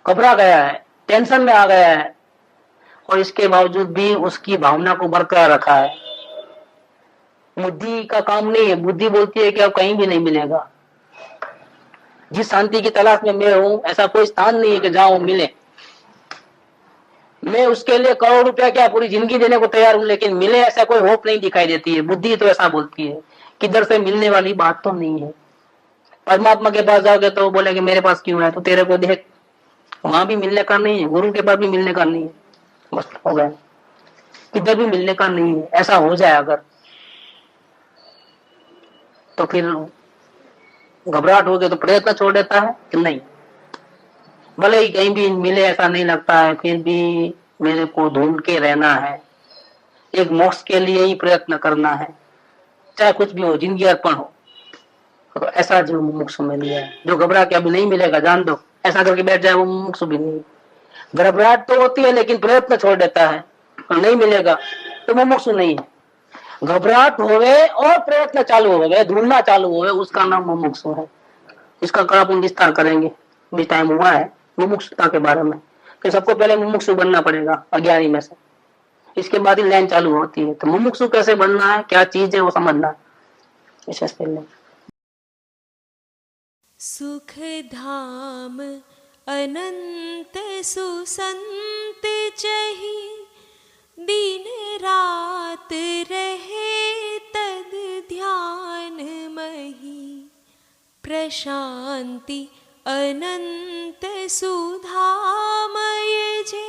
घबरा गया है, टेंशन में आ गया है और इसके बावजूद भी उसकी भावना को बरकरार रखा है। बुद्धि का काम नहीं है। बुद्धि बोलती है कि अब कहीं भी नहीं मिलेगा। जिस शांति की तलाश में मैं हूं, ऐसा कोई स्थान नहीं है कि जाऊं मिले। मैं उसके लिए करोड़ रुपया क्या पूरी जिंदगी देने को तैयार हूं, लेकिन मिले ऐसा कोई होप नहीं दिखाई देती है। बुद्धि तो ऐसा बोलती है। किधर से मिलने वाली बात तो नहीं है। परमात्मा के पास जाओगे तो वो बोलेंगे मेरे पास क्यों है, तो तेरे को देख, वहां भी मिलने का नहीं है, गुरु के पास भी मिलने का नहीं है, बस हो गया, किधर भी मिलने का नहीं है। ऐसा हो जाए अगर, तो फिर घबराहट हो गई तो प्रयत्न छोड़ देता है कि नहीं, भले ही कहीं भी मिले ऐसा नहीं लगता है, फिर भी मेरे को ढूंढ के रहना है। एक मोक्ष के लिए ही प्रयत्न करना है, चाहे कुछ भी हो, जिंदगी अर्पण हो। तो ऐसा जो मुमुक्षु में लिया है, जो घबरा के अभी नहीं मिलेगा जान दो, ऐसा करके बैठ जाए, वो मुमुक्षु भी नहीं। घबराहट तो होती है लेकिन प्रयत्न छोड़ देता है और नहीं मिलेगा तो मुमुक्षु नहीं है। घबराहट होवे और प्रयत्न चालू होवे, ढूंढना चालू होवे, उसका नाम मुमुक्षु है। इसका कल अपन विस्तार करेंगे, भी टाइम हुआ है मुमुक्षुता के बारे में, कि सबको पहले मुमुक्षु बनना पड़ेगा अज्ञानी में से, इसके बाद ही लाइन चालू होती है। तो मुमुक्षु कैसे बनना है, क्या चीज है, वो समझना विशेष पहले। सुख धाम अनंत सुसंत चही, दिन रात रहे तद ध्यान मही। प्रशांति अनंत सुधामय जे,